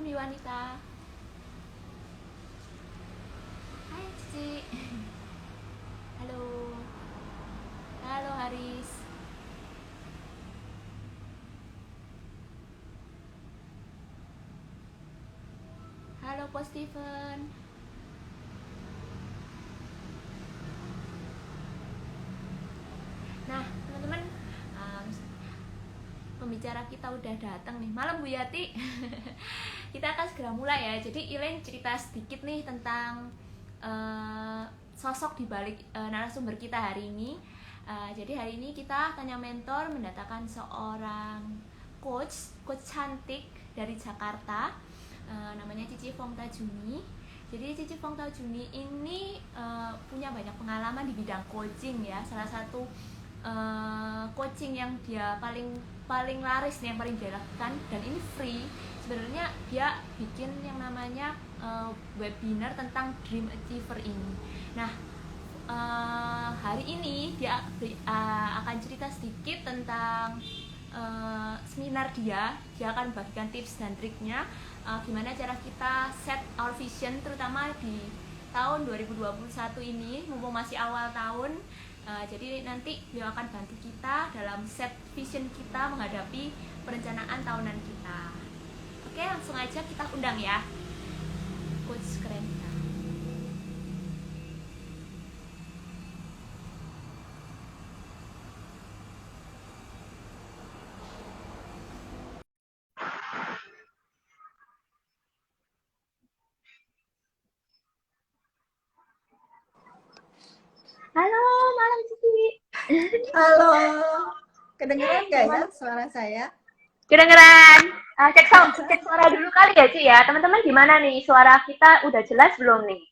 Dwi Wanita. Hai Cici. Halo. Halo Haris. Halo Ko Steven. Nah, teman-teman, pembicara kita udah datang nih. Malam Bu Yati. Kita akan segera mulai ya. Jadi Ilen cerita sedikit nih tentang sosok di balik narasumber kita hari ini. Jadi hari ini kita tanya mentor mendatangkan seorang coach cantik dari Jakarta, namanya Cici Fongtajuni. Jadi Cici Fongtajuni ini punya banyak pengalaman di bidang coaching ya. Salah satu coaching yang dia paling laris nih, yang paling dia lakukan, dan ini free. Sebenarnya dia bikin yang namanya webinar tentang Dream Achiever ini. Nah, hari ini dia akan cerita sedikit tentang seminar dia akan bagikan tips dan triknya gimana cara kita set our vision, terutama di tahun 2021 ini, mumpung masih awal tahun. Jadi nanti dia akan bantu kita dalam set vision kita menghadapi perencanaan tahunan kita. Oke, langsung aja kita undang ya coach keren kita. Halo, malam Cici. Halo, kedengeran nggak ya suara saya? Kedengeran. Cek suara dulu kali ya, Ci ya. Teman-teman gimana nih? Suara kita udah jelas belum nih?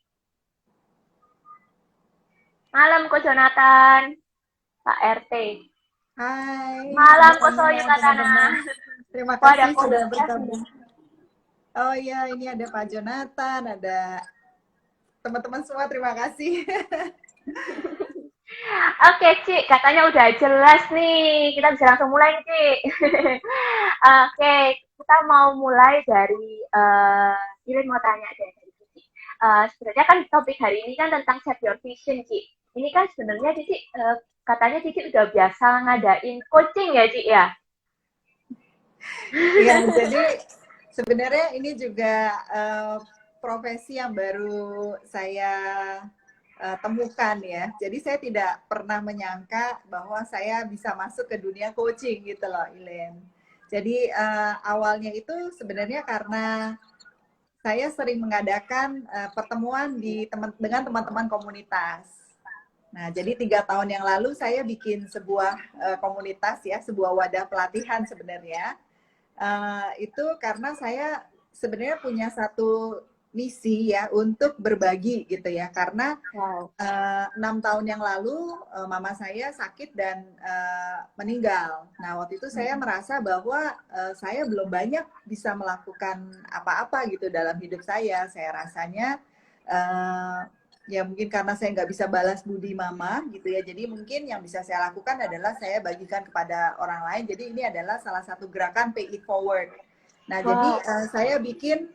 Malam Ko Jonathan, Pak RT. Hai Malam Ko semuanya Soyu Katana. teman-teman. Terima Oh, ada kasih kode sudah plus bergabung. nih. Oh iya, ini ada Pak Jonathan, ada teman-teman semua, terima kasih. Oke, Ci, katanya udah jelas nih. Kita bisa langsung mulai nih, Ci. Oke, kita mau mulai dari Irin mau tanya deh dari Cici. Sebenarnya kan topik hari ini kan tentang set your vision, Ci. Ini kan sebenarnya Cici katanya Cici udah biasa ngadain coaching ya, Ci ya? Iya, jadi sebenarnya ini juga profesi yang baru saya temukan ya. Jadi saya tidak pernah menyangka bahwa saya bisa masuk ke dunia coaching gitu loh, Ilen. Jadi awalnya itu sebenarnya karena saya sering mengadakan pertemuan dengan teman-teman komunitas. Nah, jadi 3 tahun yang lalu saya bikin sebuah komunitas ya, sebuah wadah pelatihan sebenarnya. Itu karena saya sebenarnya punya satu misi ya untuk berbagi gitu ya, karena 6 tahun yang lalu mama saya sakit dan meninggal. Nah, waktu itu saya merasa bahwa saya belum banyak bisa melakukan apa-apa gitu dalam hidup saya. Saya rasanya ya mungkin karena saya nggak bisa balas budi mama gitu ya. Jadi mungkin yang bisa saya lakukan adalah saya bagikan kepada orang lain. Jadi ini adalah salah satu gerakan Pay It Forward. Nah, jadi saya bikin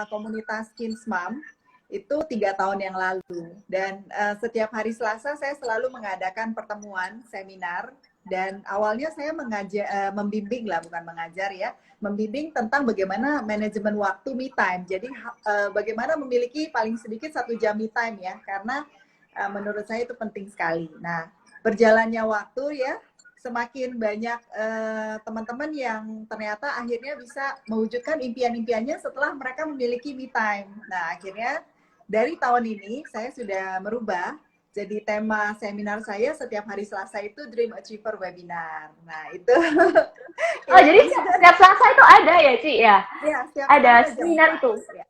komunitas Kins Mom itu 3 tahun yang lalu, dan setiap hari Selasa saya selalu mengadakan pertemuan seminar, dan awalnya saya membimbing lah, bukan mengajar ya, membimbing tentang bagaimana manajemen waktu me time. Jadi bagaimana memiliki paling sedikit 1 jam me time ya, karena menurut saya itu penting sekali. Nah, berjalannya waktu ya, semakin banyak teman-teman yang ternyata akhirnya bisa mewujudkan impian-impiannya setelah mereka memiliki me time. Nah, akhirnya dari tahun ini saya sudah merubah, jadi tema seminar saya setiap hari Selasa itu Dream Achiever Webinar. Nah, itu. Oh, jadi setiap Selasa itu ada ya, Ci ya? Ya, setiap Ada Selasa jam seminar 4. tuh. Ya.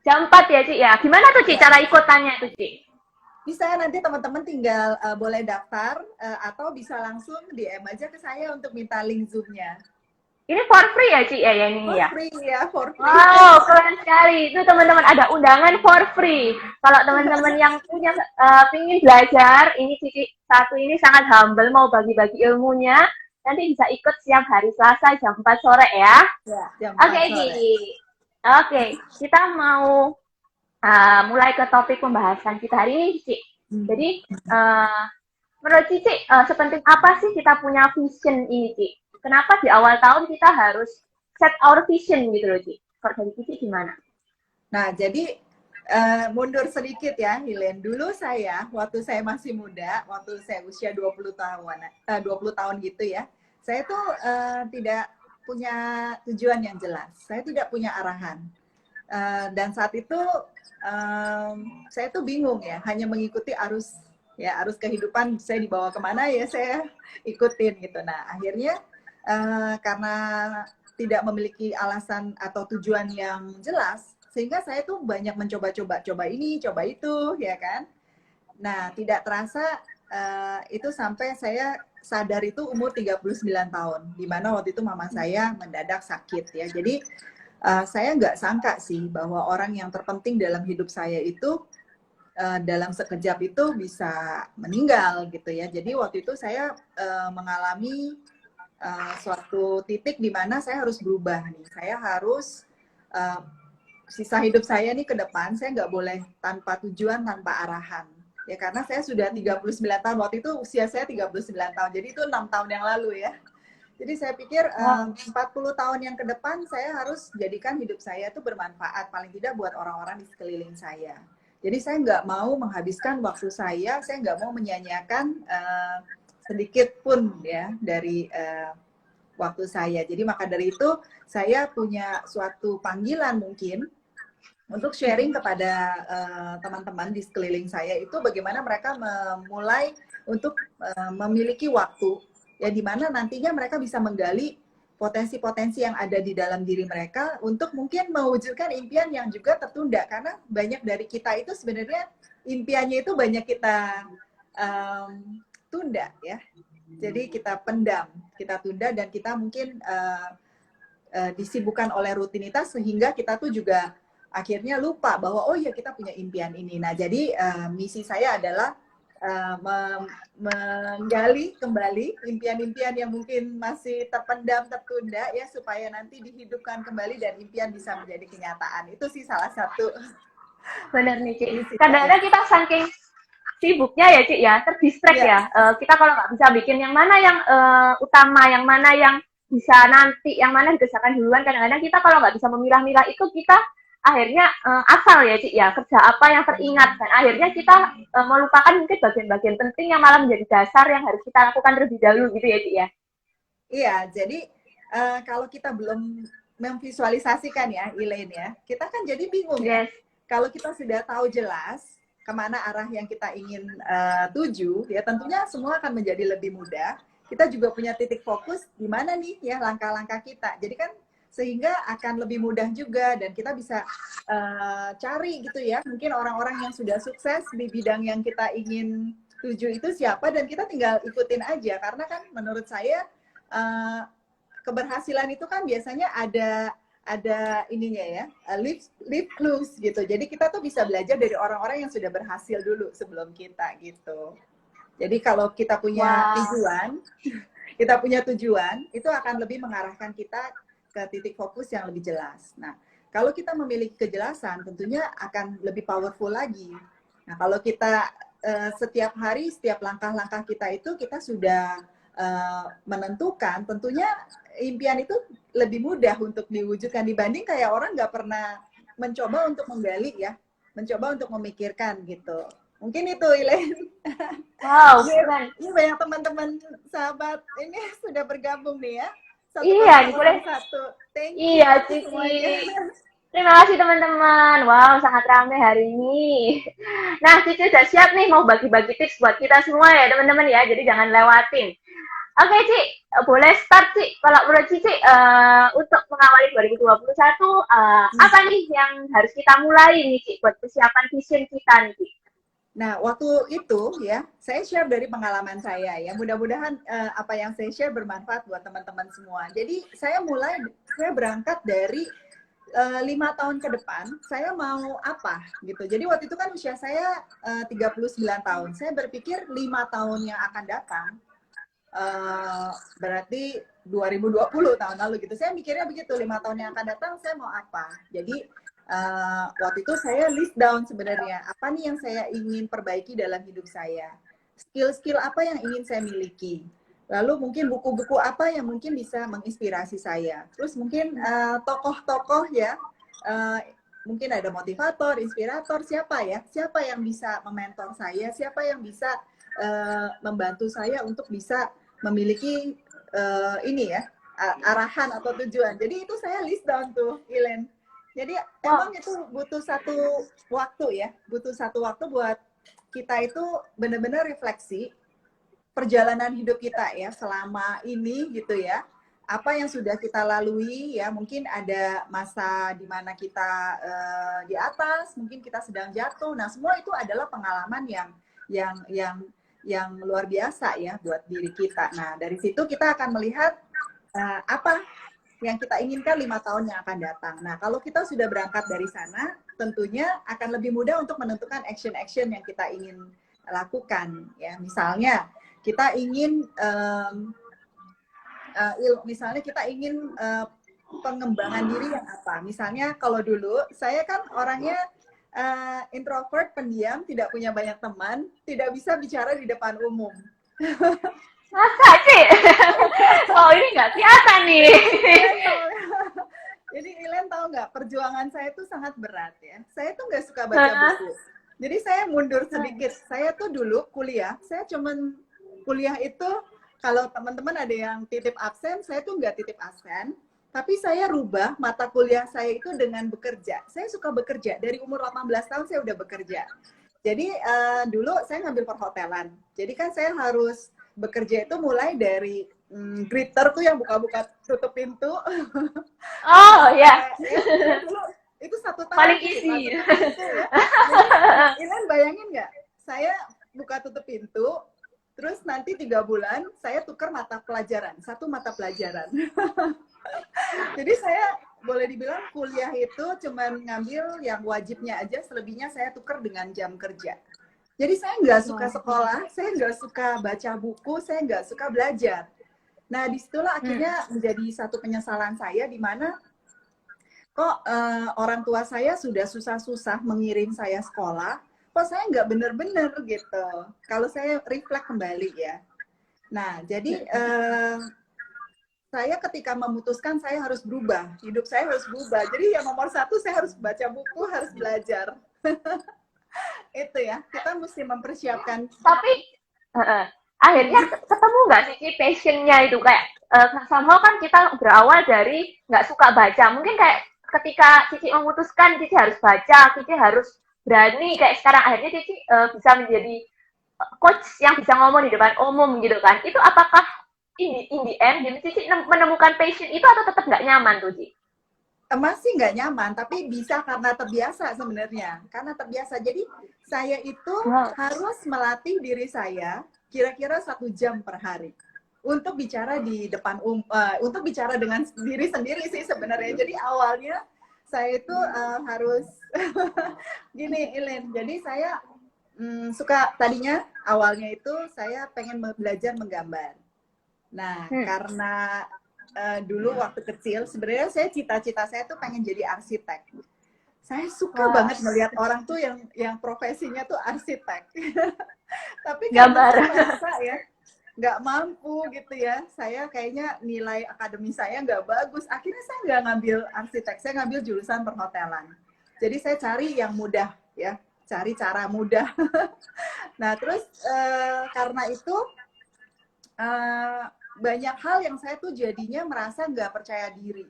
Jam 4 ya, Ci ya? Gimana tuh, Ci, Ya. cara ikutannya tuh, Ci? Bisa nanti teman-teman tinggal boleh daftar atau bisa langsung DM aja ke saya untuk minta link Zoom-nya. Ini for free ya, Ci ya, ini ya? For free ya, for free. Wow, keren sekali. Itu teman-teman ada undangan for free. Kalau teman-teman yang punya ingin belajar, ini Cici satu ini sangat humble mau bagi-bagi ilmunya. Nanti bisa ikut siang hari Selasa jam 4 sore ya. Ya, jam 4 Oke, sore. Ci. Oke, kita mau mulai ke topik pembahasan kita hari ini, Cici. Hmm. Jadi, menurut Cici, sepenting apa sih kita punya vision ini, Cici? Kenapa di awal tahun kita harus set our vision gitu loh, Cici? Kalau dari Cici gimana? Nah, jadi mundur sedikit ya, Hilen. Dulu saya, waktu saya masih muda, waktu saya usia 20 tahun, 20 tahun gitu ya, saya tuh tidak punya tujuan yang jelas. Saya tidak punya arahan. Dan saat itu saya tuh bingung ya, hanya mengikuti arus ya, arus kehidupan. Saya dibawa kemana ya saya ikutin gitu. Nah, akhirnya karena tidak memiliki alasan atau tujuan yang jelas, sehingga saya tuh banyak mencoba-coba, coba ini, coba itu, ya kan. Nah, tidak terasa itu sampai saya sadar itu umur 39 tahun, di mana waktu itu mama saya mendadak sakit ya. Jadi saya nggak sangka sih bahwa orang yang terpenting dalam hidup saya itu dalam sekejap itu bisa meninggal gitu ya. Jadi waktu itu saya mengalami suatu titik di mana saya harus berubah nih. Saya harus sisa hidup saya nih ke depan, saya nggak boleh tanpa tujuan, tanpa arahan. Ya karena saya sudah 39 tahun, waktu itu usia saya 39 tahun, jadi itu 6 tahun yang lalu ya. Jadi saya pikir 40 tahun yang ke depan saya harus jadikan hidup saya itu bermanfaat, paling tidak buat orang-orang di sekeliling saya. Jadi saya nggak mau menghabiskan waktu saya nggak mau menyanyiakan sedikit pun ya dari waktu saya. Jadi maka dari itu saya punya suatu panggilan mungkin untuk sharing kepada teman-teman di sekeliling saya itu bagaimana mereka memulai untuk memiliki waktu ya di mana nantinya mereka bisa menggali potensi-potensi yang ada di dalam diri mereka untuk mungkin mewujudkan impian yang juga tertunda karena banyak dari kita itu sebenarnya impiannya itu banyak kita tunda ya. Jadi kita pendam, kita tunda dan kita mungkin disibukkan oleh rutinitas sehingga kita tuh juga akhirnya lupa bahwa oh ya kita punya impian ini. Nah jadi misi saya adalah menggali kembali impian-impian yang mungkin masih terpendam, tertunda ya supaya nanti dihidupkan kembali dan impian bisa menjadi kenyataan. Itu sih salah satu Bener nih, Cik. misi saya. Kadang-kadang kita saking sibuknya ya, Cik, ya, terdistract Ya, ya. Kita kalau nggak bisa bikin yang mana yang utama, yang mana yang bisa nanti, yang mana dikerjakan duluan, kadang-kadang kita kalau nggak bisa memilah-milah itu, kita akhirnya asal ya, Cik, ya, kerja apa yang teringat. Dan akhirnya kita melupakan mungkin bagian-bagian penting yang malah menjadi dasar yang harus kita lakukan terlebih dahulu gitu ya, Cik, ya. iya. Jadi kalau kita belum memvisualisasikan ya, Elaine ya, kita kan jadi bingung ya. Yes. Kalau kita sudah tahu jelas kemana arah yang kita ingin tuju, ya tentunya semua akan menjadi lebih mudah. Kita juga punya titik fokus di mana nih ya langkah-langkah kita. Jadi kan sehingga akan lebih mudah juga dan kita bisa cari gitu ya. Mungkin orang-orang yang sudah sukses di bidang yang kita ingin tuju itu siapa dan kita tinggal ikutin aja. Karena kan menurut saya keberhasilan itu kan biasanya ada ininya ya, live clues gitu. Jadi kita tuh bisa belajar dari orang-orang yang sudah berhasil dulu sebelum kita gitu. Jadi kalau kita punya tujuan, itu akan lebih mengarahkan kita ke titik fokus yang lebih jelas. Nah, kalau kita memiliki kejelasan, tentunya akan lebih powerful lagi. Nah, kalau kita setiap hari, setiap langkah-langkah kita itu kita sudah menentukan, tentunya impian itu lebih mudah untuk diwujudkan dibanding kayak orang nggak pernah mencoba untuk menggali ya, mencoba untuk memikirkan gitu. Mungkin itu, Elaine. Wow, keren. Ini banyak teman-teman sahabat ini sudah bergabung nih ya. Satu Iya, persatu, boleh. satu. Thank you Iya, semuanya. Cici. Terima kasih teman-teman. Wow, sangat ramai hari ini. Nah, Cici udah siap nih mau bagi-bagi tips buat kita semua ya teman-teman ya. Jadi jangan lewatin. Oke, Ci. Boleh start, Ci. Kalau menurut Cici, untuk mengawali 2021, apa nih yang harus kita mulai nih, Ci, buat persiapan vision kita nih, Ci? Nah, waktu itu ya, saya share dari pengalaman saya ya. Mudah-mudahan apa yang saya share bermanfaat buat teman-teman semua. Jadi saya berangkat dari 5 tahun ke depan, saya mau apa gitu. Jadi waktu itu kan usia saya 39 tahun. Saya berpikir 5 tahun yang akan datang, eh, berarti 2020 tahun lalu gitu. Saya mikirnya begitu, 5 tahun yang akan datang saya mau apa. Jadi waktu itu saya list down sebenarnya apa nih yang saya ingin perbaiki dalam hidup saya. Skill-skill apa yang ingin saya miliki. Lalu mungkin buku-buku apa yang mungkin bisa menginspirasi saya. Terus mungkin tokoh-tokoh ya, eh, mungkin ada motivator, inspirator, siapa ya? Siapa yang bisa mementor saya? Siapa yang bisa membantu saya untuk bisa memiliki ini ya, arahan atau tujuan. Jadi itu saya list down tuh, Ilen. Jadi emang itu butuh satu waktu ya, butuh satu waktu buat kita itu benar-benar refleksi perjalanan hidup kita ya selama ini gitu ya. Apa yang sudah kita lalui ya, mungkin ada masa di mana kita di atas, mungkin kita sedang jatuh. Nah, semua itu adalah pengalaman yang yang yang luar biasa ya buat diri kita. Nah, dari situ kita akan melihat apa yang kita inginkan 5 tahun yang akan datang. Nah, kalau kita sudah berangkat dari sana, tentunya akan lebih mudah untuk menentukan action-action yang kita ingin lakukan. Ya, misalnya kita ingin misalnya kita ingin pengembangan diri yang apa? Misalnya kalau dulu saya kan orangnya introvert, pendiam, tidak punya banyak teman, tidak bisa bicara di depan umum. Masa sih? Oh, ini nggak kelihatan nih. Jadi Ilen tahu nggak, perjuangan saya tuh sangat berat ya. Saya tuh nggak suka baca buku. Jadi saya mundur sedikit. Saya tuh dulu kuliah, saya cuman kuliah itu kalau teman-teman ada yang titip absen, saya tuh nggak titip absen. Tapi saya rubah mata kuliah saya itu dengan bekerja. Saya suka bekerja. Dari umur 18 tahun saya udah bekerja. Jadi dulu saya ngambil perhotelan. Jadi kan saya harus bekerja itu mulai dari greeter tuh yang buka-buka tutup pintu. Oh ya. Itu 1 tahun. Paling isi. Ya. Ilen bayangin nggak? Saya buka tutup pintu, terus nanti 3 bulan saya tukar mata pelajaran, 1 mata pelajaran. Jadi saya boleh dibilang kuliah itu cuman ngambil yang wajibnya aja, selebihnya saya tukar dengan jam kerja. Jadi saya nggak suka sekolah, saya nggak suka baca buku, saya nggak suka belajar. Nah, disitulah akhirnya menjadi satu penyesalan saya, di mana kok orang tua saya sudah susah-susah mengirim saya sekolah, kok saya nggak bener-bener gitu. Kalau saya reflect kembali ya. Nah, jadi saya ketika memutuskan saya harus berubah, hidup saya harus berubah. Jadi yang nomor 1 saya harus baca buku, harus belajar. Itu ya, kita mesti mempersiapkan. Tapi akhirnya ketemu nggak sih passionnya itu, kayak somehow kan kita berawal dari nggak suka baca, mungkin kayak ketika Cici memutuskan Cici harus baca, Cici harus berani, kayak sekarang akhirnya Cici bisa menjadi coach yang bisa ngomong di depan umum gitu kan. Itu apakah in the end jadi Cici menemukan passion itu atau tetap nggak nyaman tuh, Cici? Masih nggak nyaman, tapi bisa karena terbiasa sebenarnya. Karena terbiasa. Jadi saya itu harus melatih diri saya kira-kira 1 jam per hari untuk bicara di depan untuk bicara dengan diri sendiri sih sebenarnya. Jadi awalnya saya itu harus gini, Ilen. Jadi saya suka, tadinya awalnya itu saya pengen belajar menggambar. Nah, karena dulu waktu kecil sebenarnya saya cita-cita saya tuh pengen jadi arsitek. Saya suka banget melihat orang tuh yang profesinya tuh arsitek. Tapi gambar merasa ya nggak mampu gitu ya. Saya kayaknya nilai akademi saya nggak bagus. Akhirnya saya nggak ngambil arsitek, saya ngambil jurusan perhotelan. Jadi saya cari yang mudah ya, cari cara mudah. Nah terus karena itu banyak hal yang saya tuh jadinya merasa nggak percaya diri.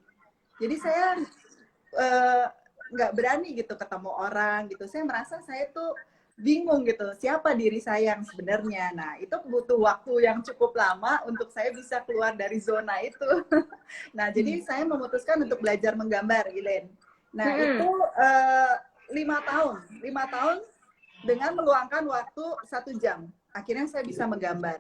Jadi saya nggak berani gitu ketemu orang gitu. Saya merasa saya tuh bingung gitu, siapa diri saya yang sebenarnya. Nah, itu butuh waktu yang cukup lama untuk saya bisa keluar dari zona itu. Nah, jadi saya memutuskan untuk belajar menggambar, Ilen. Nah, itu 5 tahun dengan meluangkan waktu 1 jam. Akhirnya saya bisa menggambar.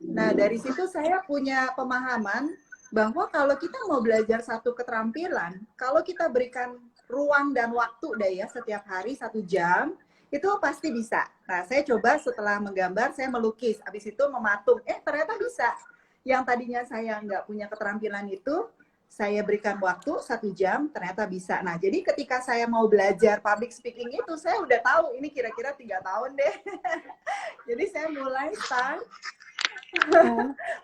Nah, dari situ saya punya pemahaman bahwa kalau kita mau belajar satu keterampilan, kalau kita berikan ruang dan waktu deh ya setiap hari 1 jam, itu pasti bisa. Nah, saya coba setelah menggambar, saya melukis, habis itu mematung. Ternyata bisa. Yang tadinya saya nggak punya keterampilan itu, saya berikan waktu 1 jam, ternyata bisa. Nah, jadi ketika saya mau belajar public speaking itu, saya udah tahu ini kira-kira 3 tahun deh. Jadi saya mulai start.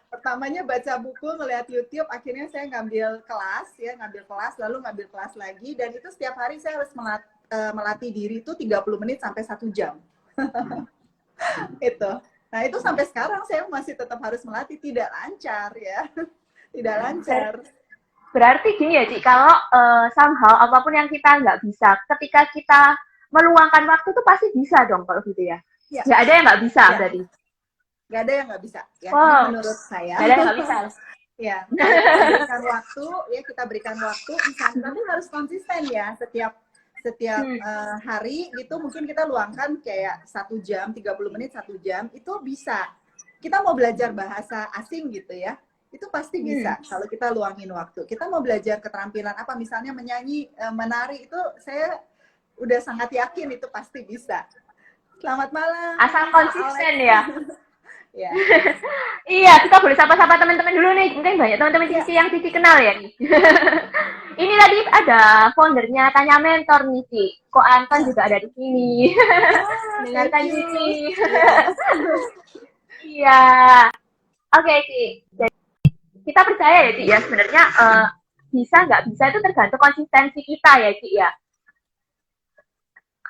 Pertamanya baca buku, ngeliat YouTube, akhirnya saya ngambil kelas, lalu ngambil kelas lagi, dan itu setiap hari saya harus melatih diri itu 30 menit sampai 1 jam. Itu. Nah, itu sampai sekarang saya masih tetap harus melatih, tidak lancar ya. Tidak lancar. Berarti gini ya, Ci, kalau somehow apapun yang kita nggak bisa, ketika kita meluangkan waktu tuh pasti bisa dong kalau gitu ya. Ya. Nggak ada yang nggak bisa berarti. Nggak ada yang nggak bisa. Ya, wow. Ini menurut saya. Nggak ada yang nggak bisa. Ya, kita berikan waktu, kita berikan waktu, misalnya, tapi harus konsisten ya, setiap hari gitu, mungkin kita luangkan kayak 1 jam, 30 menit, 1 jam, itu bisa. Kita mau belajar bahasa asing gitu ya, itu pasti bisa kalau kita luangin waktu. Kita mau belajar keterampilan apa, misalnya menyanyi, menari, itu saya udah sangat yakin itu pasti bisa. Selamat malam. Asal konsisten ya. Ya. Iya, kita boleh sapa-sapa teman-teman dulu nih. Mungkin banyak teman-teman Cici yang Cici kenal ya nih. Ini tadi ada foundernya Tanya Mentor nih, Ci. Ko Anton juga ada di sini. Dengarkan Cici. Iya. Oke, Ci. Jadi kita percaya ya, Ci, ya sebenarnya bisa nggak bisa itu tergantung konsistensi kita ya, Ci, ya.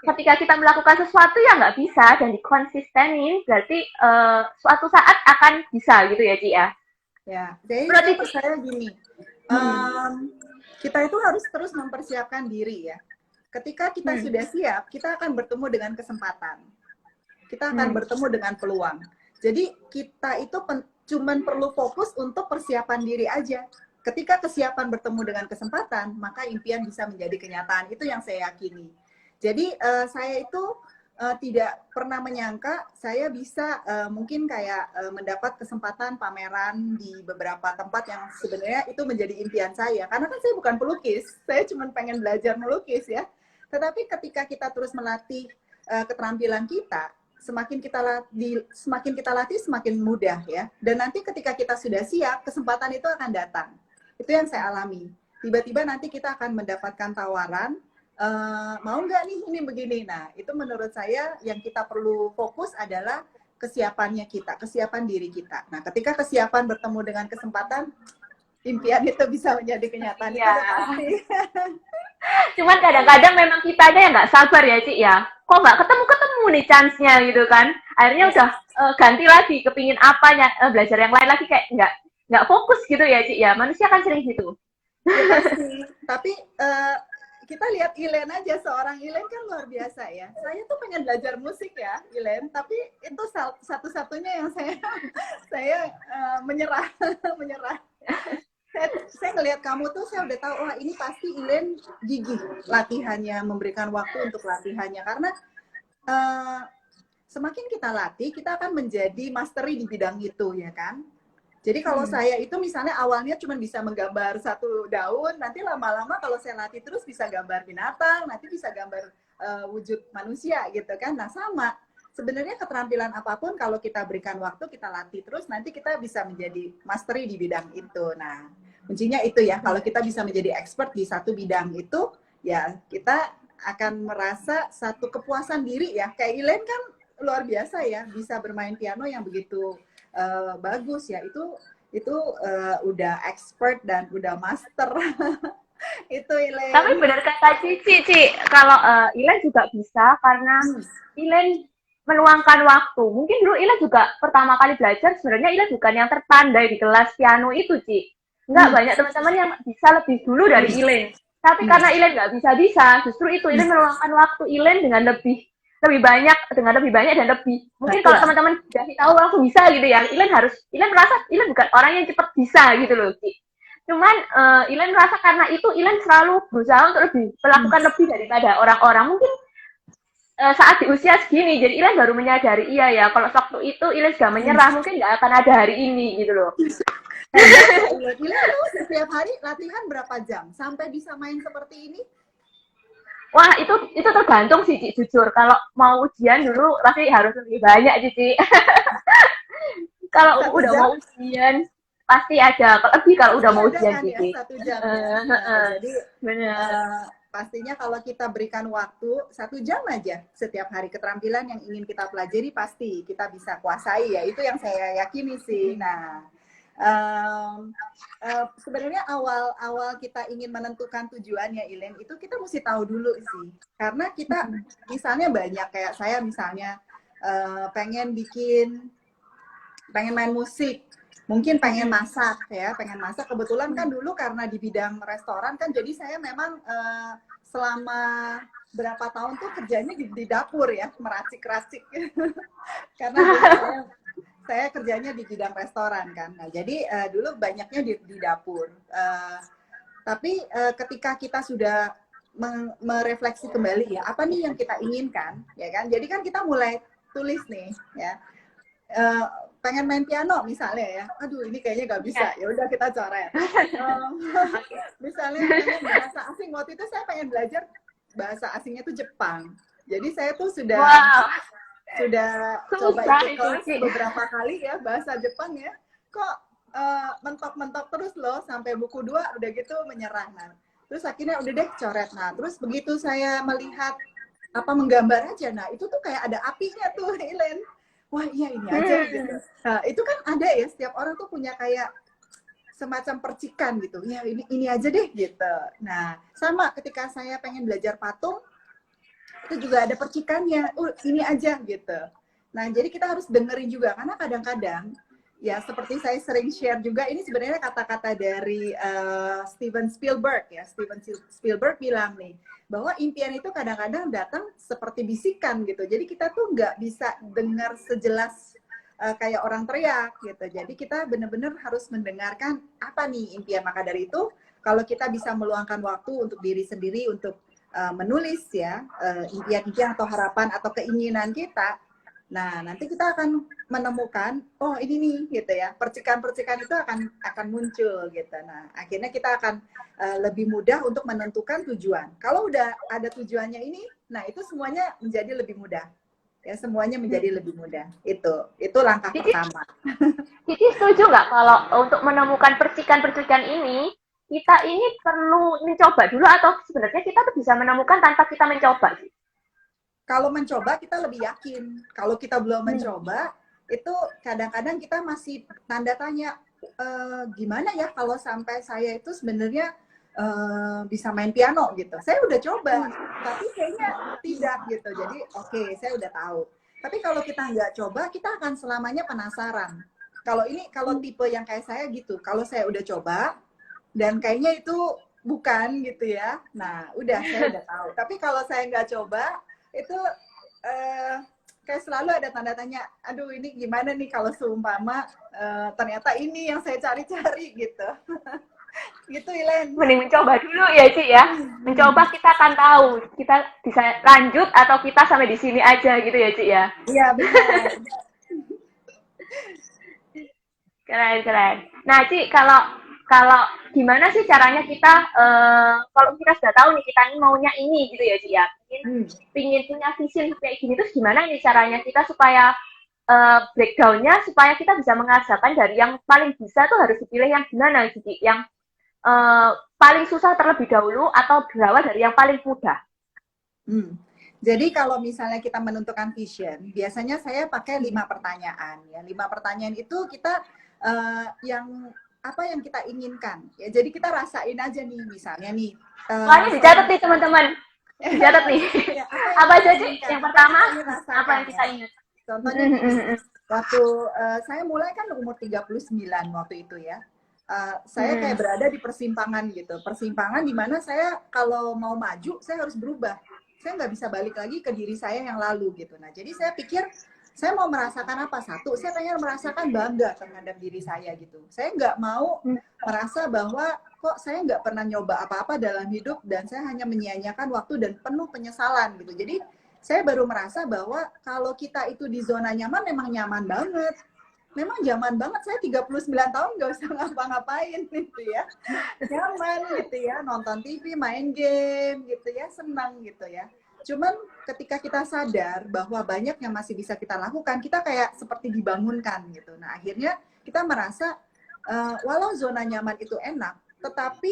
Ketika kita melakukan sesuatu yang nggak bisa dan dikonsistenin, berarti suatu saat akan bisa gitu ya, Ci, ya? Ya, jadi saya percaya gini, kita itu harus terus mempersiapkan diri ya. Ketika kita sudah siap, kita akan bertemu dengan kesempatan. Kita akan bertemu dengan peluang. Jadi kita itu cuman perlu fokus untuk persiapan diri aja. Ketika kesiapan bertemu dengan kesempatan, maka impian bisa menjadi kenyataan. Itu yang saya yakini. Jadi saya itu tidak pernah menyangka saya bisa mungkin kayak mendapat kesempatan pameran di beberapa tempat yang sebenarnya itu menjadi impian saya. Karena kan saya bukan pelukis, saya cuma pengen belajar melukis ya. Tetapi ketika kita terus melatih keterampilan kita, semakin kita latih semakin mudah ya. Dan nanti ketika kita sudah siap, kesempatan itu akan datang. Itu yang saya alami. Tiba-tiba nanti kita akan mendapatkan tawaran, mau nggak nih ini begini. Nah, itu menurut saya yang kita perlu fokus adalah kesiapannya kita, kesiapan diri kita. Nah, ketika kesiapan bertemu dengan kesempatan, impian itu bisa menjadi kenyataan. Ya. Itu pasti. Cuman kadang-kadang memang kita aja yang nggak sabar ya, Ci, ya. Kok nggak ketemu-ketemu nih chance-nya gitu kan. Akhirnya udah ganti lagi, kepingin apa, belajar yang lain lagi, kayak nggak fokus gitu ya, Ci, ya. Manusia kan sering gitu. Ya, pasti. Tapi kita lihat Ilen aja, seorang Ilen kan luar biasa ya. Saya tuh pengen belajar musik ya, Ilen, tapi itu satu-satunya yang saya menyerah. Saya ngelihat kamu tuh, saya udah tahu, wah ini pasti Ilen gigih latihannya, memberikan waktu untuk latihannya. Karena semakin kita latih, kita akan menjadi mastery di bidang itu, ya kan? Jadi kalau saya itu misalnya awalnya cuma bisa menggambar satu daun, nanti lama-lama kalau saya latih terus bisa gambar binatang, nanti bisa gambar wujud manusia gitu kan. Nah sama, sebenarnya keterampilan apapun kalau kita berikan waktu, kita latih terus, nanti kita bisa menjadi mastery di bidang itu. Nah kuncinya itu ya, kalau kita bisa menjadi expert di satu bidang itu, ya kita akan merasa satu kepuasan diri ya. Kayak Ilen kan luar biasa ya, bisa bermain piano yang begitu bagus ya, itu udah expert dan udah master. Itu Ilen. Tapi benar kata Cici, kalau Ilen juga bisa karena Ilen meluangkan waktu. Mungkin dulu Ilen juga pertama kali belajar, sebenarnya Ilen bukan yang terpandai di kelas piano itu, Ci. Enggak, banyak teman-teman yang bisa lebih dulu dari Ilen. Tapi karena Ilen nggak bisa, justru itu Ilen meluangkan waktu Ilen dengan lebih banyak dan lebih mungkin kalau teman-teman dikasih tahu langsung bisa gitu ya. Ilen merasa Ilen bukan orang yang cepat bisa gitu loh, Ci. Cuman Ilen merasa karena itu Ilen selalu berusaha untuk melakukan lebih daripada orang-orang. Mungkin saat di usia segini, jadi Ilen baru menyadari iya ya, kalau waktu itu Ilen sudah menyerah, mungkin nggak akan ada hari ini gitu loh. Ilen tuh setiap hari latihan berapa jam sampai bisa main seperti ini? Wah, itu tergantung sih, Ci, jujur. Kalau mau ujian dulu pasti harus lebih banyak, Cici. Kalau Satu udah jam mau ujian pasti ada. Lebih kalau udah pasti mau ada ujian, kan ya, Cici. 1 jam ya. Heeh, Jadi bener. pastinya kalau kita berikan waktu 1 jam aja setiap hari, keterampilan yang ingin kita pelajari pasti kita bisa kuasai ya. Itu yang saya yakini sih. Nah, sebenarnya awal kita ingin menentukan tujuannya, Ilen, itu kita mesti tahu dulu sih. Karena kita misalnya banyak, kayak saya misalnya pengen main musik, mungkin pengen masak ya, pengen masak. Kebetulan kan dulu karena di bidang restoran kan, jadi saya memang selama berapa tahun tuh kerjanya di dapur ya, meracik-racik. Karena dulu saya kerjanya di bidang restoran kan. Nah, jadi dulu banyaknya di dapur. Tapi ketika kita sudah merefleksi kembali ya, apa nih yang kita inginkan, ya kan? Jadi kan kita mulai tulis nih, ya. Pengen main piano misalnya ya, aduh ini kayaknya nggak bisa, ya udah kita coret. Misalnya pengen bahasa asing, waktu itu saya pengen belajar bahasa asingnya tuh Jepang, jadi saya tuh sudah Wow, coba susah ikut itu, kelas Ci. beberapa kali ya bahasa Jepang ya, kok mentok-mentok terus loh, sampai buku 2 udah gitu menyerah. Nah, terus akhirnya udah deh coret. Nah, terus begitu saya melihat menggambar aja, nah itu tuh kayak ada apinya tuh, Elen. Wah iya ini aja gitu. Nah, itu kan ada ya, setiap orang tuh punya kayak semacam percikan gitu. Ya ini aja deh gitu. Nah, sama ketika saya pengen belajar patung, itu juga ada percikannya. Ini aja gitu. Nah, jadi kita harus dengerin juga, karena kadang-kadang ya seperti saya sering share juga, ini sebenarnya kata-kata dari Steven Spielberg ya. Steven Spielberg bilang nih, bahwa impian itu kadang-kadang datang seperti bisikan gitu. Jadi kita tuh nggak bisa dengar sejelas kayak orang teriak gitu. Jadi kita benar-benar harus mendengarkan apa nih impian. Maka dari itu, kalau kita bisa meluangkan waktu untuk diri sendiri, untuk menulis ya impian-impian atau harapan atau keinginan kita, nah nanti kita akan menemukan, oh ini nih gitu ya, percikan-percikan itu akan muncul gitu. Nah akhirnya kita akan lebih mudah untuk menentukan tujuan. Kalau udah ada tujuannya ini, nah itu semuanya menjadi lebih mudah ya, semuanya menjadi lebih mudah. Itu langkah Cici, pertama. Cici setuju nggak kalau untuk menemukan percikan-percikan ini, kita ini perlu mencoba dulu atau sebenarnya kita tuh bisa menemukan tanpa kita mencoba sih? Kalau mencoba kita lebih yakin. Kalau kita belum mencoba, itu kadang-kadang kita masih tanda tanya, gimana ya kalau sampai saya itu sebenarnya bisa main piano gitu. Saya udah coba, tapi kayaknya tidak gitu. Jadi oke, saya udah tahu. Tapi kalau kita nggak coba, kita akan selamanya penasaran. Kalau tipe yang kayak saya gitu, kalau saya udah coba dan kayaknya itu bukan gitu ya, nah udah saya udah tahu. Tapi kalau saya nggak coba, itu kayak selalu ada tanda tanya, aduh ini gimana nih kalau seumpama ternyata ini yang saya cari-cari gitu. Gitu, Ilen. Mending mencoba dulu ya, Ci ya. Mencoba kita akan tahu kita bisa lanjut atau kita sampai di sini aja gitu ya, Ci ya. Iya benar. Keren, keren. Nah, Ci, kalau gimana sih caranya kita kalau kita sudah tahu nih kita ini maunya ini gitu ya, Ci ya. Pingin punya vision kayak gini, terus gimana nih caranya kita supaya breakdown-nya supaya kita bisa mengerjakan dari yang paling bisa tuh harus dipilih yang gimana, Ci? Yang paling susah terlebih dahulu atau berawal dari yang paling mudah? Jadi kalau misalnya kita menentukan vision, biasanya saya pakai 5 pertanyaan ya. 5 pertanyaan itu kita yang apa yang kita inginkan ya. Jadi kita rasain aja nih, misalnya nih. Soalnya dicatat nih teman-teman. Dicatat nih. Ya, apa aja sih? Yang pertama, apa yang kita ingat? Contohnya waktu saya mulai kan umur 39 waktu itu ya. Saya kayak berada di persimpangan gitu. Persimpangan di mana saya kalau mau maju, saya harus berubah. Saya nggak bisa balik lagi ke diri saya yang lalu gitu. Nah, jadi saya pikir saya mau merasakan apa? Satu, saya pengen merasakan bangga terhadap diri saya gitu. Saya nggak mau merasa bahwa kok saya nggak pernah nyoba apa-apa dalam hidup dan saya hanya menyia-nyiakan waktu dan penuh penyesalan gitu. Jadi saya baru merasa bahwa kalau kita itu di zona nyaman memang nyaman banget. memang zaman banget, saya 39 tahun nggak usah ngapa-ngapain gitu ya. Nyaman gitu ya, nonton TV, main game gitu ya, senang gitu ya. Cuman ketika kita sadar bahwa banyak yang masih bisa kita lakukan, kita kayak seperti dibangunkan gitu. Nah akhirnya kita merasa walau zona nyaman itu enak, tetapi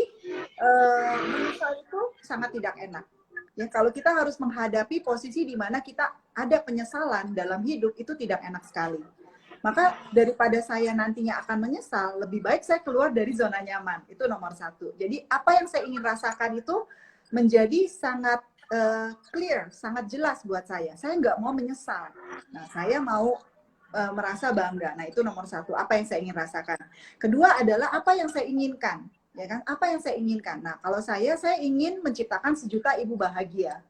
menyesal itu sangat tidak enak. Ya, kalau kita harus menghadapi posisi di mana kita ada penyesalan dalam hidup, itu tidak enak sekali. Maka daripada saya nantinya akan menyesal, lebih baik saya keluar dari zona nyaman. Itu nomor satu. Jadi apa yang saya ingin rasakan itu menjadi sangat clear, sangat jelas buat saya. Saya nggak mau menyesal. Nah, saya mau merasa bangga. Nah, itu nomor satu. Apa yang saya ingin rasakan. Kedua adalah apa yang saya inginkan. Ya kan? Apa yang saya inginkan. Nah, kalau saya ingin menciptakan sejuta ibu bahagia.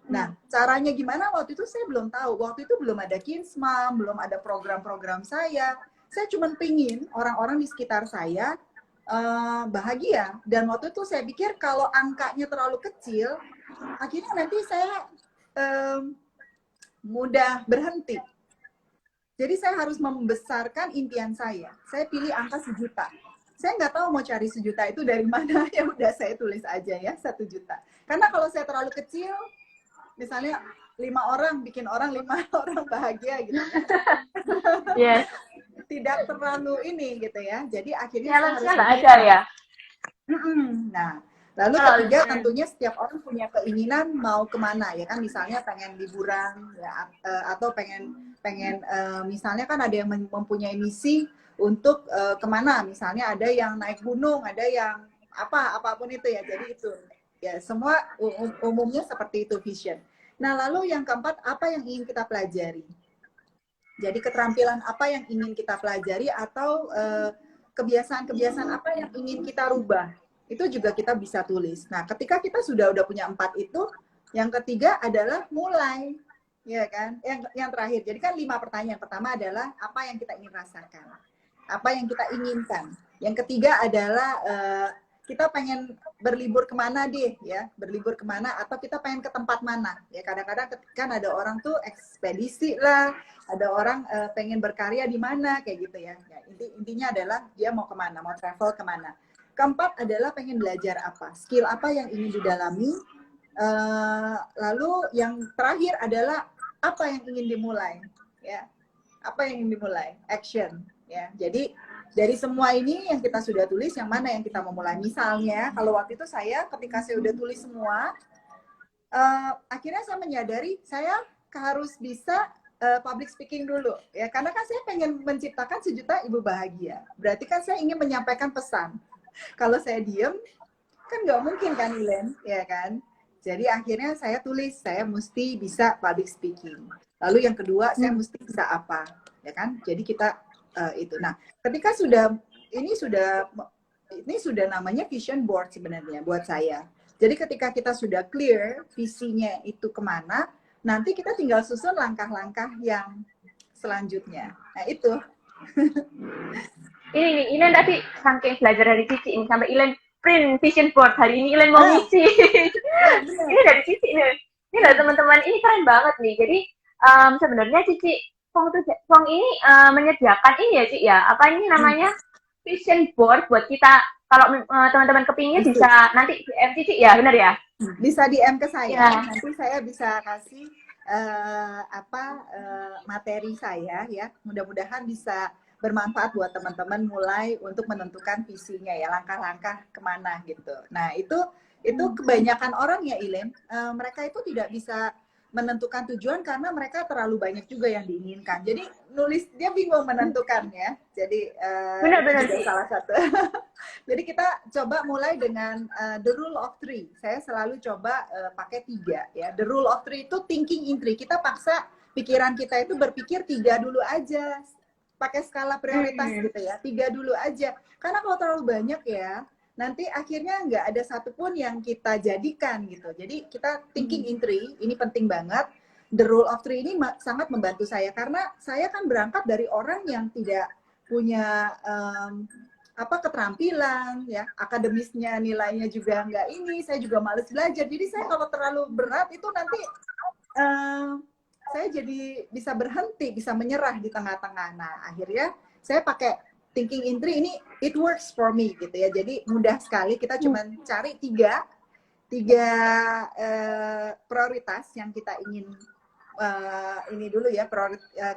Nah, caranya gimana waktu itu saya belum tahu. Waktu itu belum ada Kids Mom, belum ada program-program saya. Saya cuma pingin orang-orang di sekitar saya bahagia. Dan waktu itu saya pikir kalau angkanya terlalu kecil, akhirnya nanti saya mudah berhenti. Jadi saya harus membesarkan impian saya. Saya pilih angka 1 juta. Saya nggak tahu mau cari 1 juta itu dari mana, ya udah saya tulis aja ya 1 juta. Karena kalau saya terlalu kecil, misalnya 5 orang bikin orang 5 orang bahagia gitu. Yes. Tidak terlalu ini gitu ya. Jadi akhirnya Challenge-nya saya nggak harus ada ya. Nah, lalu ketiga tentunya setiap orang punya keinginan mau kemana ya kan, misalnya pengen liburan ya, atau pengen misalnya kan ada yang mempunyai misi untuk kemana, misalnya ada yang naik gunung, ada yang apapun itu ya. Jadi itu ya semua umumnya seperti itu vision. Nah lalu yang keempat, apa yang ingin kita pelajari? Jadi keterampilan apa yang ingin kita pelajari atau kebiasaan-kebiasaan apa yang ingin kita rubah, itu juga kita bisa tulis. Nah ketika kita sudah punya 4 itu, yang ketiga adalah mulai, ya kan? Yang terakhir, jadi kan 5 pertanyaan. Pertama adalah apa yang kita ingin rasakan, apa yang kita inginkan. Yang ketiga adalah kita pengen berlibur kemana deh ya, berlibur kemana, atau kita pengen ke tempat mana ya. Kadang-kadang kan ada orang tuh ekspedisi lah, ada orang pengen berkarya di mana kayak gitu ya. Intinya adalah dia mau kemana, mau travel kemana. Keempat adalah pengen belajar apa, skill apa yang ingin didalami. Lalu yang terakhir adalah apa yang ingin dimulai ya, apa yang ingin dimulai, action ya. Jadi dari semua ini yang kita sudah tulis, yang mana yang kita mau mulai. Misalnya, kalau waktu itu saya, ketika saya udah tulis semua, akhirnya saya menyadari saya harus bisa public speaking dulu. Ya, karena kan saya pengen menciptakan 1 juta ibu bahagia. Berarti kan saya ingin menyampaikan pesan. Kalau saya diem, kan nggak mungkin kan, Ilen? Ya kan? Jadi akhirnya saya tulis, saya mesti bisa public speaking. Lalu yang kedua, saya mesti bisa apa? Ya kan? Jadi kita itu. Nah, ketika ini sudah namanya vision board sebenarnya buat saya. Jadi ketika kita sudah clear visinya itu kemana, nanti kita tinggal susun langkah-langkah yang selanjutnya. Nah itu. Ini Ilen tadi saking belajar dari Cici ini sampai Ilen print vision board hari ini Ilen mau ngisi. Ini dari Cici ini dari teman-teman, ini keren banget nih. Jadi sebenarnya Cici Fong ini menyediakan ini ya Cik ya, apa ini namanya vision board buat kita, kalau teman-teman kepingin bisa nanti DM Cici ya, benar ya? Bisa DM ke saya, ya. Nanti saya bisa kasih materi saya ya, mudah-mudahan bisa bermanfaat buat teman-teman mulai untuk menentukan visinya ya, langkah-langkah kemana gitu. Nah itu kebanyakan orang ya Ilen, mereka itu tidak bisa menentukan tujuan karena mereka terlalu banyak juga yang diinginkan. Jadi nulis dia bingung menentukan ya. Jadi benar salah satu. Jadi kita coba mulai dengan the rule of 3. Saya selalu coba pakai 3 ya. The rule of 3 itu thinking in 3. Kita paksa pikiran kita itu berpikir 3 dulu aja. Pakai skala prioritas gitu ya. 3 dulu aja. Karena kalau terlalu banyak ya, nanti akhirnya nggak ada satupun yang kita jadikan gitu. Jadi kita thinking in 3, ini penting banget. The rule of 3 ini sangat membantu saya karena saya kan berangkat dari orang yang tidak punya keterampilan ya, akademisnya nilainya juga nggak ini, saya juga males belajar. Jadi saya kalau terlalu berat itu nanti saya jadi bisa berhenti, bisa menyerah di tengah-tengah. Nah, akhirnya saya pakai thinking in three ini, it works for me gitu ya. Jadi mudah sekali, kita cuma cari tiga prioritas yang kita ingin ini dulu ya,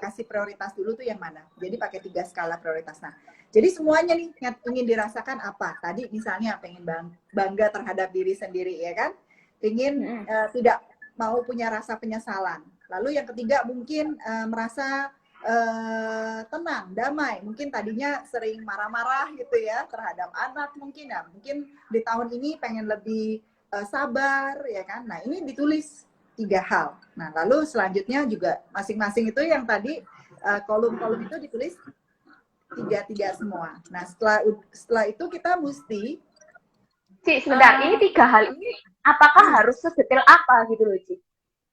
kasih prioritas dulu tuh yang mana. Jadi pakai 3 skala prioritas. Nah, jadi semuanya nih yang ingin dirasakan apa? Tadi misalnya pengen bangga terhadap diri sendiri ya kan? Ingin tidak mau punya rasa penyesalan. Lalu yang ketiga mungkin merasa tenang, damai. Mungkin tadinya sering marah-marah gitu ya terhadap anak mungkin ya. Mungkin di tahun ini pengen lebih sabar ya kan. Nah, ini ditulis 3 hal. Nah, lalu selanjutnya juga masing-masing itu yang tadi kolom-kolom itu ditulis 3 semua. Nah, setelah itu kita mesti sebentar, ini 3 hal ini apakah harus sedetail apa gitu loh, Ci?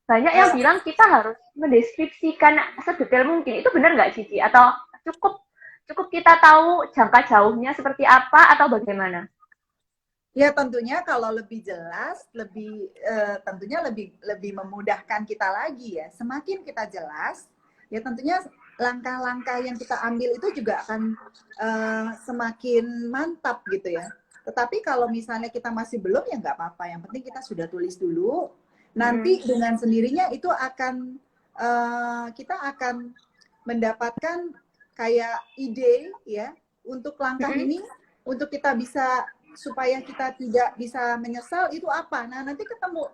Banyak yang bilang kita harus mendeskripsikan sedetail mungkin. Itu benar nggak, Cici? Atau cukup kita tahu jangka jauhnya seperti apa atau bagaimana? Ya tentunya kalau lebih jelas, tentunya lebih memudahkan kita lagi ya. Semakin kita jelas, ya tentunya langkah-langkah yang kita ambil itu juga akan semakin mantap gitu ya. Tetapi kalau misalnya kita masih belum ya nggak apa-apa. Yang penting kita sudah tulis dulu. Nanti dengan sendirinya itu akan kita akan mendapatkan kayak ide ya untuk langkah ini, untuk kita bisa supaya kita tidak bisa menyesal itu apa. Nah, nanti ketemu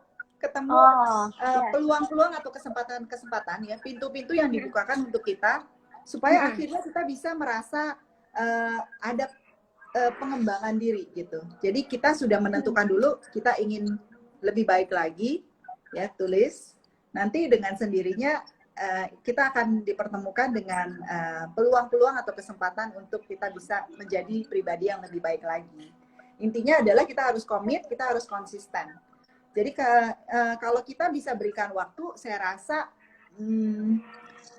peluang-peluang atau kesempatan-kesempatan ya, pintu-pintu yang dibukakan untuk kita supaya akhirnya kita bisa merasa ada pengembangan diri gitu. Jadi kita sudah menentukan dulu kita ingin lebih baik lagi ya, tulis. Nanti dengan sendirinya kita akan dipertemukan dengan peluang-peluang atau kesempatan untuk kita bisa menjadi pribadi yang lebih baik lagi. Intinya adalah kita harus komit, kita harus konsisten. Jadi kalau kita bisa berikan waktu, saya rasa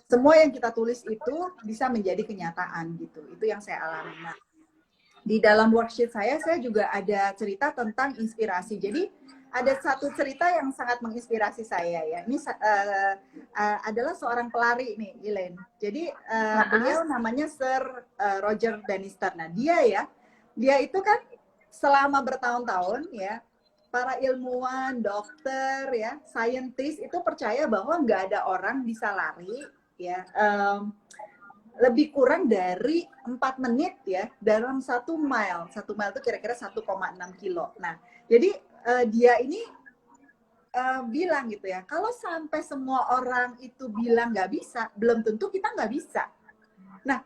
semua yang kita tulis itu bisa menjadi kenyataan gitu. Itu yang saya alami. Nah, di dalam worksheet saya juga ada cerita tentang inspirasi. Jadi ada satu cerita yang sangat menginspirasi saya ya. Ini adalah seorang pelari nih, Elaine. Jadi beliau namanya Sir Roger Bannister. Nah, dia itu kan selama bertahun-tahun ya, para ilmuwan, dokter ya, saintis itu percaya bahwa nggak ada orang bisa lari ya lebih kurang dari 4 menit ya dalam 1 mile. 1 mile itu kira-kira 1,6 kilo. Nah, jadi dia ini bilang gitu ya, kalau sampai semua orang itu bilang nggak bisa, belum tentu kita nggak bisa. Nah,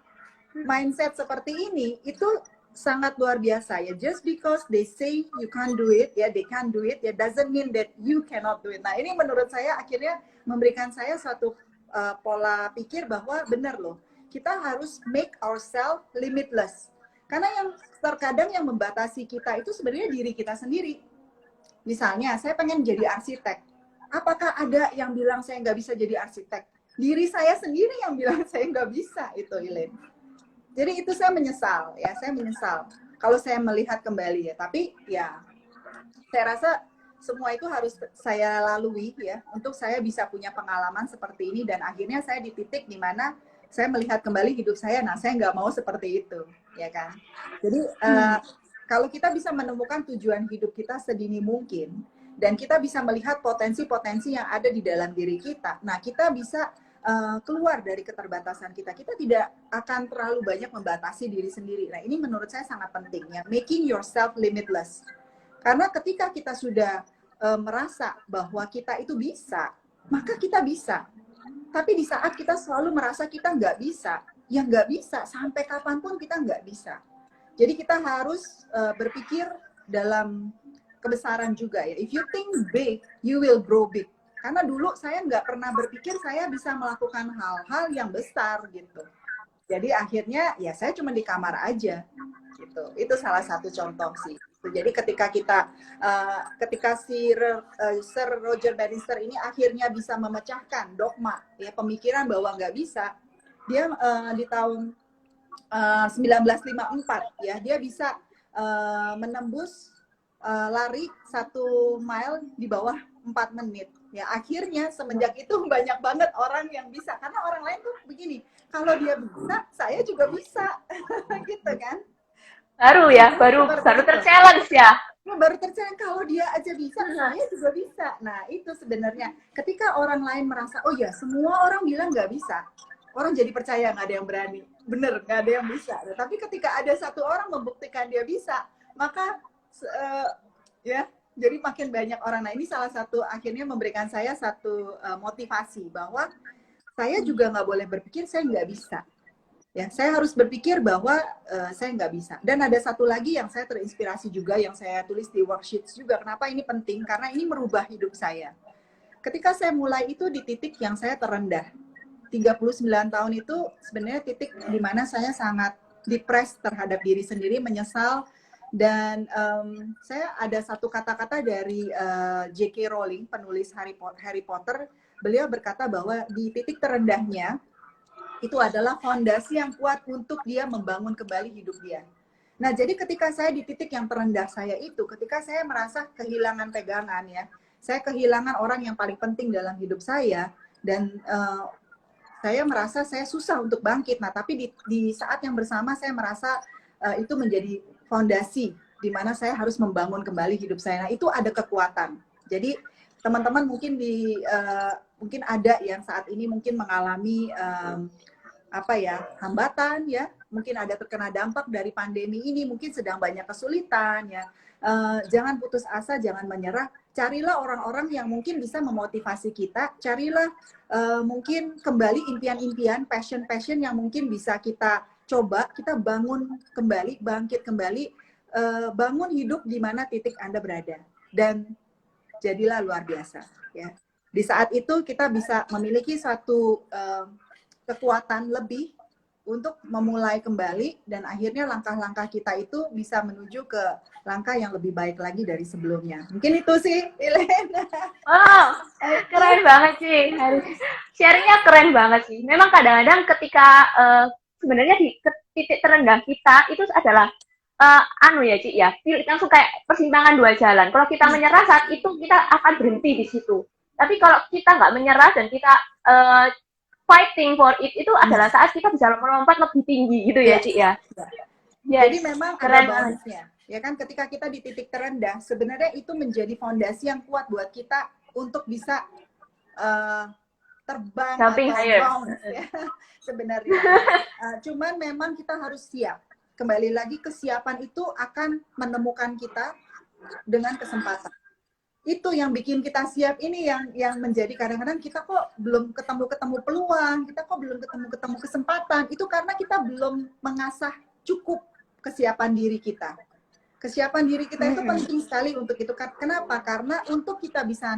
mindset seperti ini itu sangat luar biasa ya. Just because they say you can't do it, ya, they can't do it, ya, doesn't mean that you cannot do it. Nah, ini menurut saya akhirnya memberikan saya suatu pola pikir bahwa benar loh, kita harus make ourselves limitless. Karena yang terkadang yang membatasi kita itu sebenarnya diri kita sendiri. Misalnya, saya pengen jadi arsitek. Apakah ada yang bilang saya nggak bisa jadi arsitek? Diri saya sendiri yang bilang saya nggak bisa, itu Elaine. Jadi itu saya menyesal kalau saya melihat kembali ya. Tapi ya saya rasa semua itu harus saya lalui ya untuk saya bisa punya pengalaman seperti ini, dan akhirnya saya di titik di mana saya melihat kembali hidup saya. Nah, saya nggak mau seperti itu ya kan. Jadi kalau kita bisa menemukan tujuan hidup kita sedini mungkin dan kita bisa melihat potensi-potensi yang ada di dalam diri kita, nah kita bisa keluar dari keterbatasan kita. Kita tidak akan terlalu banyak membatasi diri sendiri. Nah, ini menurut saya sangat penting ya, making yourself limitless. Karena ketika kita sudah merasa bahwa kita itu bisa, maka kita bisa. Tapi di saat kita selalu merasa kita nggak bisa, ya nggak bisa. Sampai kapanpun kita nggak bisa. Jadi kita harus berpikir dalam kebesaran juga ya. If you think big, you will grow big. Karena dulu saya nggak pernah berpikir saya bisa melakukan hal-hal yang besar gitu. Jadi akhirnya ya saya cuma di kamar aja gitu. Itu salah satu contoh sih. Jadi ketika Sir Roger Bannister ini akhirnya bisa memecahkan dogma ya, pemikiran bahwa nggak bisa, dia di tahun 1954 ya dia bisa menembus lari 1 mile di bawah 4 menit. Ya akhirnya semenjak itu banyak banget orang yang bisa, karena orang lain tuh begini, kalau dia bisa, saya juga bisa, gitu kan? Baru ya, baru Seperti baru itu. terchallenge ya. Nah, baru tercaya kalau dia aja bisa, saya juga bisa. Nah, itu sebenarnya ketika orang lain merasa, oh ya, semua orang bilang nggak bisa, orang jadi percaya nggak ada yang berani. Bener, nggak ada yang bisa. Nah, tapi ketika ada satu orang membuktikan dia bisa, maka ya, jadi makin banyak orang. Nah, ini salah satu akhirnya memberikan saya satu motivasi bahwa saya juga nggak boleh berpikir saya nggak bisa. Ya, saya harus berpikir bahwa saya nggak bisa. Dan ada satu lagi yang saya terinspirasi juga, yang saya tulis di worksheets juga. Kenapa ini penting? Karena ini merubah hidup saya. Ketika saya mulai itu di titik yang saya terendah. 39 tahun itu sebenarnya titik di mana saya sangat depressed terhadap diri sendiri, menyesal. Dan saya ada satu kata-kata dari J.K. Rowling, penulis Harry Potter. Beliau berkata bahwa di titik terendahnya, itu adalah fondasi yang kuat untuk dia membangun kembali hidup dia. Nah, jadi ketika saya di titik yang terendah saya itu, ketika saya merasa kehilangan pegangan ya, saya kehilangan orang yang paling penting dalam hidup saya, dan saya merasa saya susah untuk bangkit. Nah, tapi di saat yang bersama saya merasa itu menjadi fondasi di mana saya harus membangun kembali hidup saya. Nah, itu ada kekuatan. Jadi teman-teman mungkin mungkin ada yang saat ini mungkin mengalami hambatan ya, mungkin ada terkena dampak dari pandemi ini, mungkin sedang banyak kesulitan ya. Jangan putus asa, jangan menyerah. Carilah orang-orang yang mungkin bisa memotivasi kita. Carilah mungkin kembali impian-impian, passion-passion yang mungkin bisa kita coba, kita bangun kembali, bangkit kembali, bangun hidup di mana titik Anda berada. Dan jadilah luar biasa ya. Di saat itu kita bisa memiliki satu kekuatan lebih untuk memulai kembali, dan akhirnya langkah-langkah kita itu bisa menuju ke langkah yang lebih baik lagi dari sebelumnya. Mungkin itu sih, Ilena. Oh, keren banget sih. Sharingnya keren banget sih. Memang kadang-kadang ketika sebenarnya di titik terendah kita itu adalah ya Ci ya, langsung kayak persimpangan dua jalan. Kalau kita menyerah saat itu, kita akan berhenti di situ. Tapi kalau kita nggak menyerah dan kita fighting for it, itu adalah saat kita bisa melompat lebih tinggi gitu ya, Ci ya. Yes. Jadi memang ada bonusnya. Ya kan, ketika kita di titik terendah, sebenarnya itu menjadi fondasi yang kuat buat kita untuk bisa terbang jumping atau higher. bounce ya. Sebenarnya. Cuman memang kita harus siap. Kembali lagi, kesiapan itu akan menemukan kita dengan kesempatan. Itu yang bikin kita siap, ini yang menjadi kadang-kadang kita kok belum ketemu peluang, kita kok belum ketemu kesempatan. Itu karena kita belum mengasah cukup kesiapan diri kita. Kesiapan diri kita itu penting sekali untuk itu. Kenapa? Karena untuk kita bisa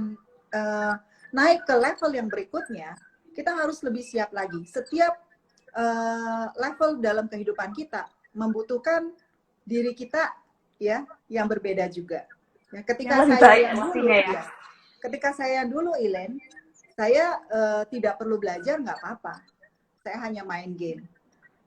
naik ke level yang berikutnya, kita harus lebih siap lagi. Setiap level dalam kehidupan kita membutuhkan diri kita ya yang berbeda juga. Ya, ketika saya dulu Ilen, saya tidak perlu belajar, nggak apa-apa. Saya hanya main game.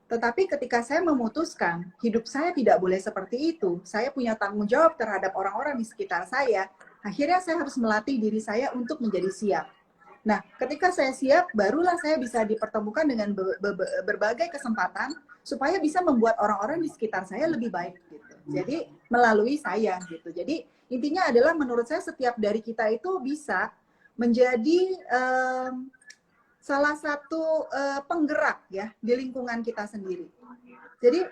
Tetapi ketika saya memutuskan hidup saya tidak boleh seperti itu, saya punya tanggung jawab terhadap orang-orang di sekitar saya, akhirnya saya harus melatih diri saya untuk menjadi siap. Nah, ketika saya siap, barulah saya bisa dipertemukan dengan berbagai kesempatan supaya bisa membuat orang-orang di sekitar saya lebih baik gitu. Jadi melalui saya gitu. Jadi intinya adalah menurut saya setiap dari kita itu bisa menjadi salah satu penggerak ya di lingkungan kita sendiri. Jadi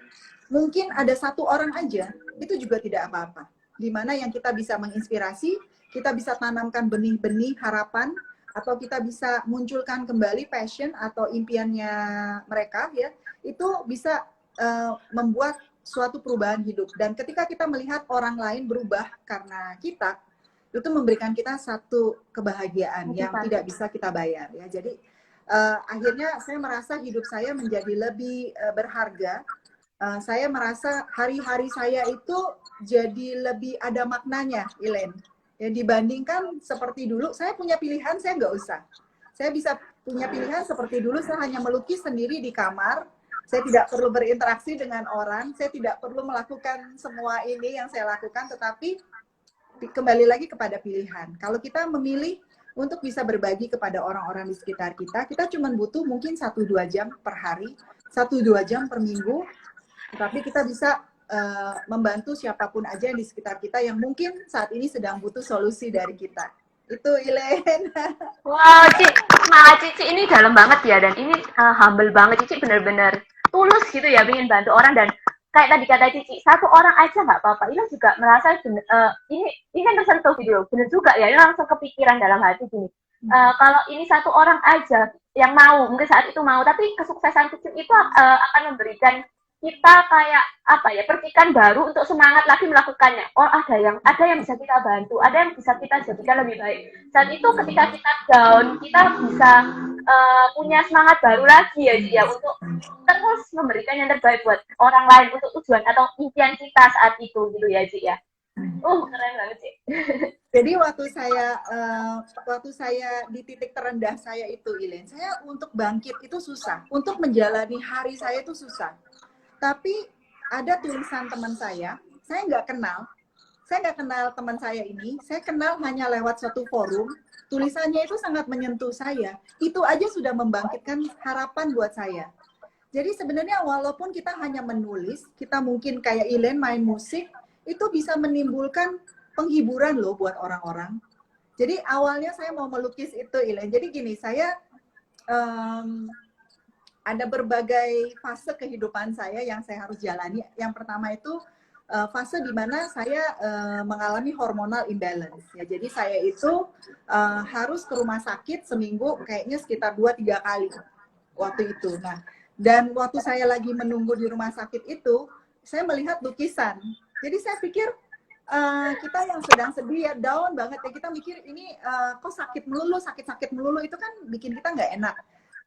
mungkin ada satu orang aja itu juga tidak apa-apa. Di mana yang kita bisa menginspirasi, kita bisa tanamkan benih-benih harapan, atau kita bisa munculkan kembali passion atau impiannya mereka ya, itu bisa membuat suatu perubahan hidup. Dan ketika kita melihat orang lain berubah karena kita, itu memberikan kita satu kebahagiaan yang tidak bisa kita bayar ya. Jadi akhirnya saya merasa hidup saya menjadi lebih berharga. Saya merasa hari-hari saya itu jadi lebih ada maknanya, Ilen. Ya, dibandingkan seperti dulu, saya punya pilihan, saya nggak usah. Saya bisa punya pilihan seperti dulu, saya hanya melukis sendiri di kamar. Saya tidak perlu berinteraksi dengan orang, saya tidak perlu melakukan semua ini yang saya lakukan, tetapi kembali lagi kepada pilihan. Kalau kita memilih untuk bisa berbagi kepada orang-orang di sekitar kita. Kita cuma butuh mungkin 1-2 jam per hari, 1-2 jam per minggu, tapi kita bisa membantu siapapun aja di sekitar kita yang mungkin saat ini sedang butuh solusi dari kita. Itu Ilen. Wah, semangat Cici ini dalam banget ya, dan ini humble banget. Cici bener-bener tulus gitu ya, ingin bantu orang, dan kayak tadi kata Cici, satu orang aja nggak apa-apa. Ini juga merasa ini kan tersentuh gitu loh, bener juga ya, ini langsung kepikiran dalam hati gini. Kalau ini satu orang aja yang mau, mungkin saat itu mau, tapi kesuksesan kecil itu akan memberikan kita kayak apa ya, percikan baru untuk semangat lagi melakukannya. Oh, ada yang bisa kita bantu, ada yang bisa kita jadikan lebih baik. Saat itu ketika kita down, kita bisa punya semangat baru lagi ya untuk terus memberikan yang terbaik buat orang lain untuk tujuan atau impian kita saat itu gitu ya Ci ya. Keren banget Ci. Jadi waktu saya di titik terendah saya itu, Ilen, saya untuk bangkit itu susah, untuk menjalani hari saya itu susah. Tapi ada tulisan teman saya nggak kenal teman saya ini, saya kenal hanya lewat suatu forum, tulisannya itu sangat menyentuh saya, itu aja sudah membangkitkan harapan buat saya. Jadi sebenarnya walaupun kita hanya menulis, kita mungkin kayak Ilen main musik, itu bisa menimbulkan penghiburan loh buat orang-orang. Jadi awalnya saya mau melukis itu, Ilen, jadi gini, saya ada berbagai fase kehidupan saya yang saya harus jalani. Yang pertama itu fase di mana saya mengalami hormonal imbalance. Ya, jadi saya itu harus ke rumah sakit seminggu, kayaknya sekitar 2-3 kali waktu itu. Nah, dan waktu saya lagi menunggu di rumah sakit itu, saya melihat lukisan. Jadi saya pikir kita yang sedang sedih ya, down banget ya, kita mikir ini kok sakit melulu, itu kan bikin kita nggak enak.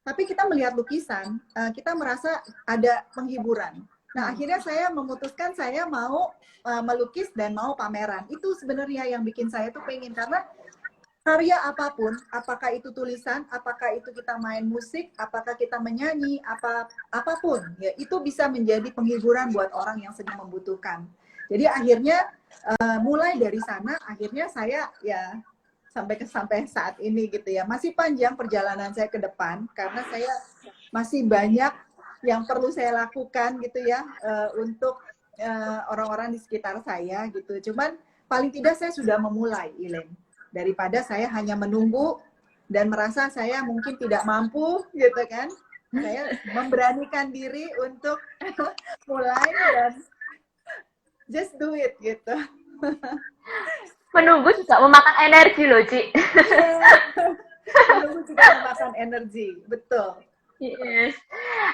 Tapi kita melihat lukisan, kita merasa ada penghiburan. Nah, akhirnya saya memutuskan saya mau melukis dan mau pameran. Itu sebenarnya yang bikin saya tuh pengen, karena karya apapun, apakah itu tulisan, apakah itu kita main musik, apakah kita menyanyi, apapun, ya itu bisa menjadi penghiburan buat orang yang sedang membutuhkan. Jadi akhirnya mulai dari sana, akhirnya saya ya sampai saat ini gitu ya. Masih panjang perjalanan saya ke depan karena saya masih banyak yang perlu saya lakukan gitu ya untuk orang-orang di sekitar saya gitu. Cuman paling tidak saya sudah memulai, Ilen. Daripada saya hanya menunggu dan merasa saya mungkin tidak mampu gitu kan. Saya memberanikan diri untuk mulai dan just do it gitu. Menunggu juga memakan energi loh, Ci. Menunggu juga memakan energi, betul. Yes.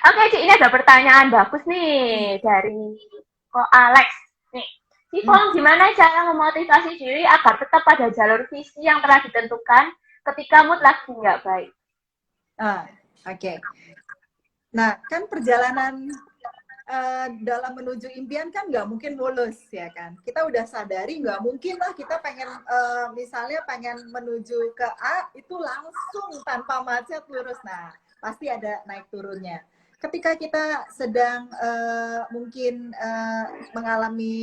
Oke, Ci, ini ada pertanyaan bagus nih dari Ko Alex. Nih, Cipong, gimana cara memotivasi diri agar tetap pada jalur visi yang telah ditentukan ketika mood lagi nggak baik? Oke. Nah, kan perjalanan dalam menuju impian kan nggak mungkin mulus ya kan. Kita udah sadari nggak mungkin lah kita pengen misalnya pengen menuju ke A itu langsung tanpa macet lurus. Nah, pasti ada naik turunnya. Ketika kita sedang mungkin mengalami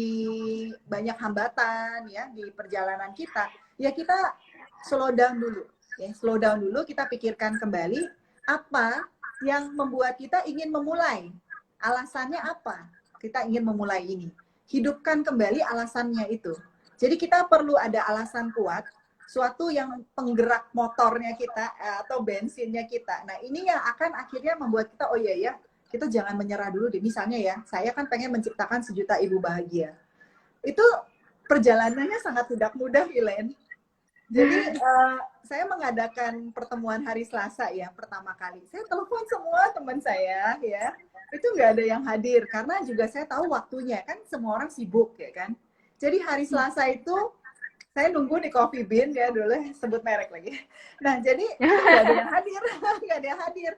banyak hambatan ya di perjalanan kita, ya kita slow down dulu. Ya, slow down dulu, kita pikirkan kembali apa yang membuat kita ingin memulai. Alasannya apa? Kita ingin memulai ini. Hidupkan kembali alasannya itu. Jadi kita perlu ada alasan kuat, suatu yang penggerak motornya kita atau bensinnya kita. Nah, ini yang akan akhirnya membuat kita, oh iya ya, kita jangan menyerah dulu deh. Misalnya ya, saya kan pengen menciptakan 1 juta ibu bahagia. Itu perjalanannya sangat tidak mudah, Ilen. Jadi saya mengadakan pertemuan hari Selasa ya, pertama kali. Saya telepon semua teman saya ya. Itu nggak ada yang hadir karena juga saya tahu waktunya kan, semua orang sibuk ya kan. Jadi hari Selasa itu saya nunggu di Coffee Bean ya, dulu sebut merek lagi. Nah, jadi nggak ada yang hadir, nggak ada yang hadir.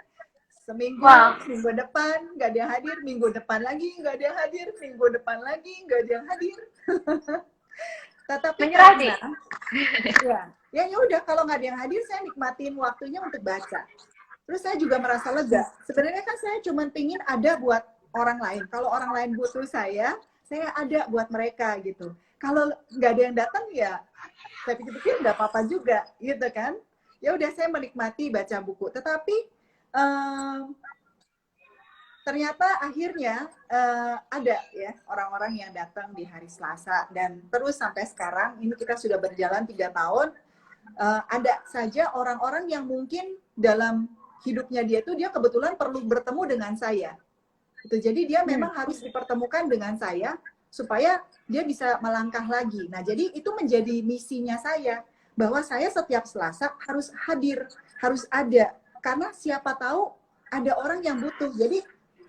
Seminggu, minggu depan nggak ada yang hadir, minggu depan lagi nggak ada yang hadir, minggu depan lagi nggak ada yang hadir. Tetapi karena ya udah, kalau nggak ada yang hadir, saya nikmatin waktunya untuk baca. Terus saya juga merasa lega. Sebenarnya kan saya cuma pingin ada buat orang lain. Kalau orang lain butuh saya ada buat mereka gitu. Kalau nggak ada yang datang ya, saya pikir-pikir nggak apa-apa juga, gitu kan. ya udah saya menikmati baca buku. Tetapi ternyata akhirnya ada ya orang-orang yang datang di hari Selasa, dan terus sampai sekarang ini kita sudah berjalan 3 tahun. Ada saja orang-orang yang mungkin dalam hidupnya dia kebetulan perlu bertemu dengan saya. Jadi dia memang harus dipertemukan dengan saya supaya dia bisa melangkah lagi. Nah, jadi itu menjadi misinya saya, bahwa saya setiap Selasa harus hadir, harus ada, karena siapa tahu ada orang yang butuh. Jadi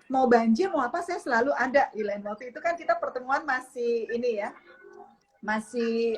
mau banjir mau apa saya selalu ada. Ilen, waktu itu kan kita pertemuan masih ini ya, masih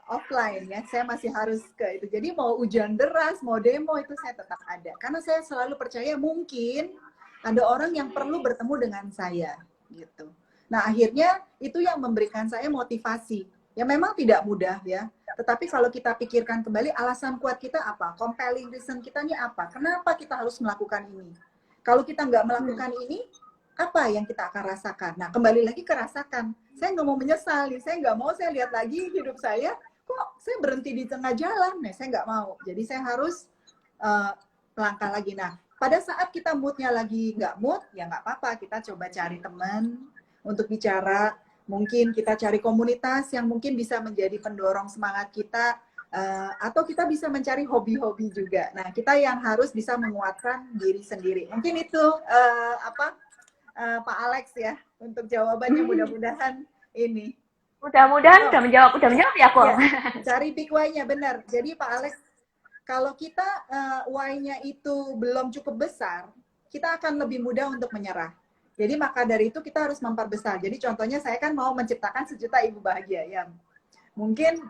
offline ya, saya masih harus ke itu. Jadi mau hujan deras, mau demo, itu saya tetap ada, karena saya selalu percaya mungkin ada orang yang perlu bertemu dengan saya gitu. Nah, akhirnya itu yang memberikan saya motivasi. Ya memang tidak mudah ya, tetapi kalau kita pikirkan kembali, alasan kuat kita apa? Compelling reason kita ini apa? Kenapa kita harus melakukan ini? Kalau kita nggak melakukan ini, apa yang kita akan rasakan? Nah, kembali lagi ke rasakan. Saya nggak mau menyesal nih, saya nggak mau saya lihat lagi hidup saya, kok saya berhenti di tengah jalan? Nah, saya nggak mau. Jadi saya harus melangkah lagi. Nah, pada saat kita moodnya lagi nggak mood, ya nggak apa-apa. Kita coba cari teman untuk bicara. Mungkin kita cari komunitas yang mungkin bisa menjadi pendorong semangat kita. Atau kita bisa mencari hobi-hobi juga. Nah, kita yang harus bisa menguatkan diri sendiri. Mungkin itu Pak Alex ya untuk jawabannya, mudah-mudahan ini. Mudah-mudahan udah menjawab ya kok. Ya, cari big why-nya benar. Jadi Pak Alex, kalau kita why-nya itu belum cukup besar, kita akan lebih mudah untuk menyerah. Jadi maka dari itu kita harus memperbesar. Jadi contohnya saya kan mau menciptakan 1 juta ibu bahagia ya. Mungkin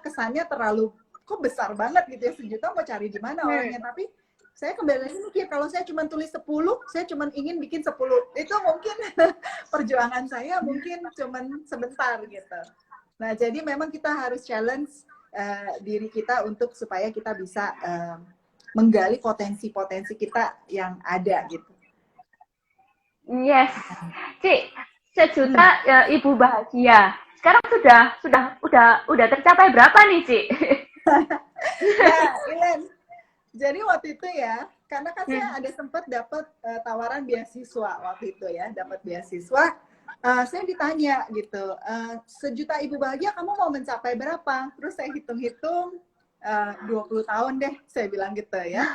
kesannya terlalu kok besar banget gitu ya, 1 juta mau cari di mana orangnya. Tapi saya kembali lagi mikir, kalau saya cuma tulis 10, saya cuma ingin bikin 10. Itu mungkin perjuangan saya mungkin cuma sebentar gitu. Nah, jadi memang kita harus challenge diri kita untuk supaya kita bisa menggali potensi-potensi kita yang ada gitu. Yes. Cik, 1 juta ibu bahagia. Sekarang udah tercapai berapa nih, Cik? Ya, Ilen. Jadi waktu itu ya, karena kan saya ada sempat dapat tawaran beasiswa waktu itu ya, dapat beasiswa. Saya ditanya gitu, 1 juta ibu bahagia kamu mau mencapai berapa? Terus saya hitung-hitung 20 tahun deh, saya bilang gitu ya.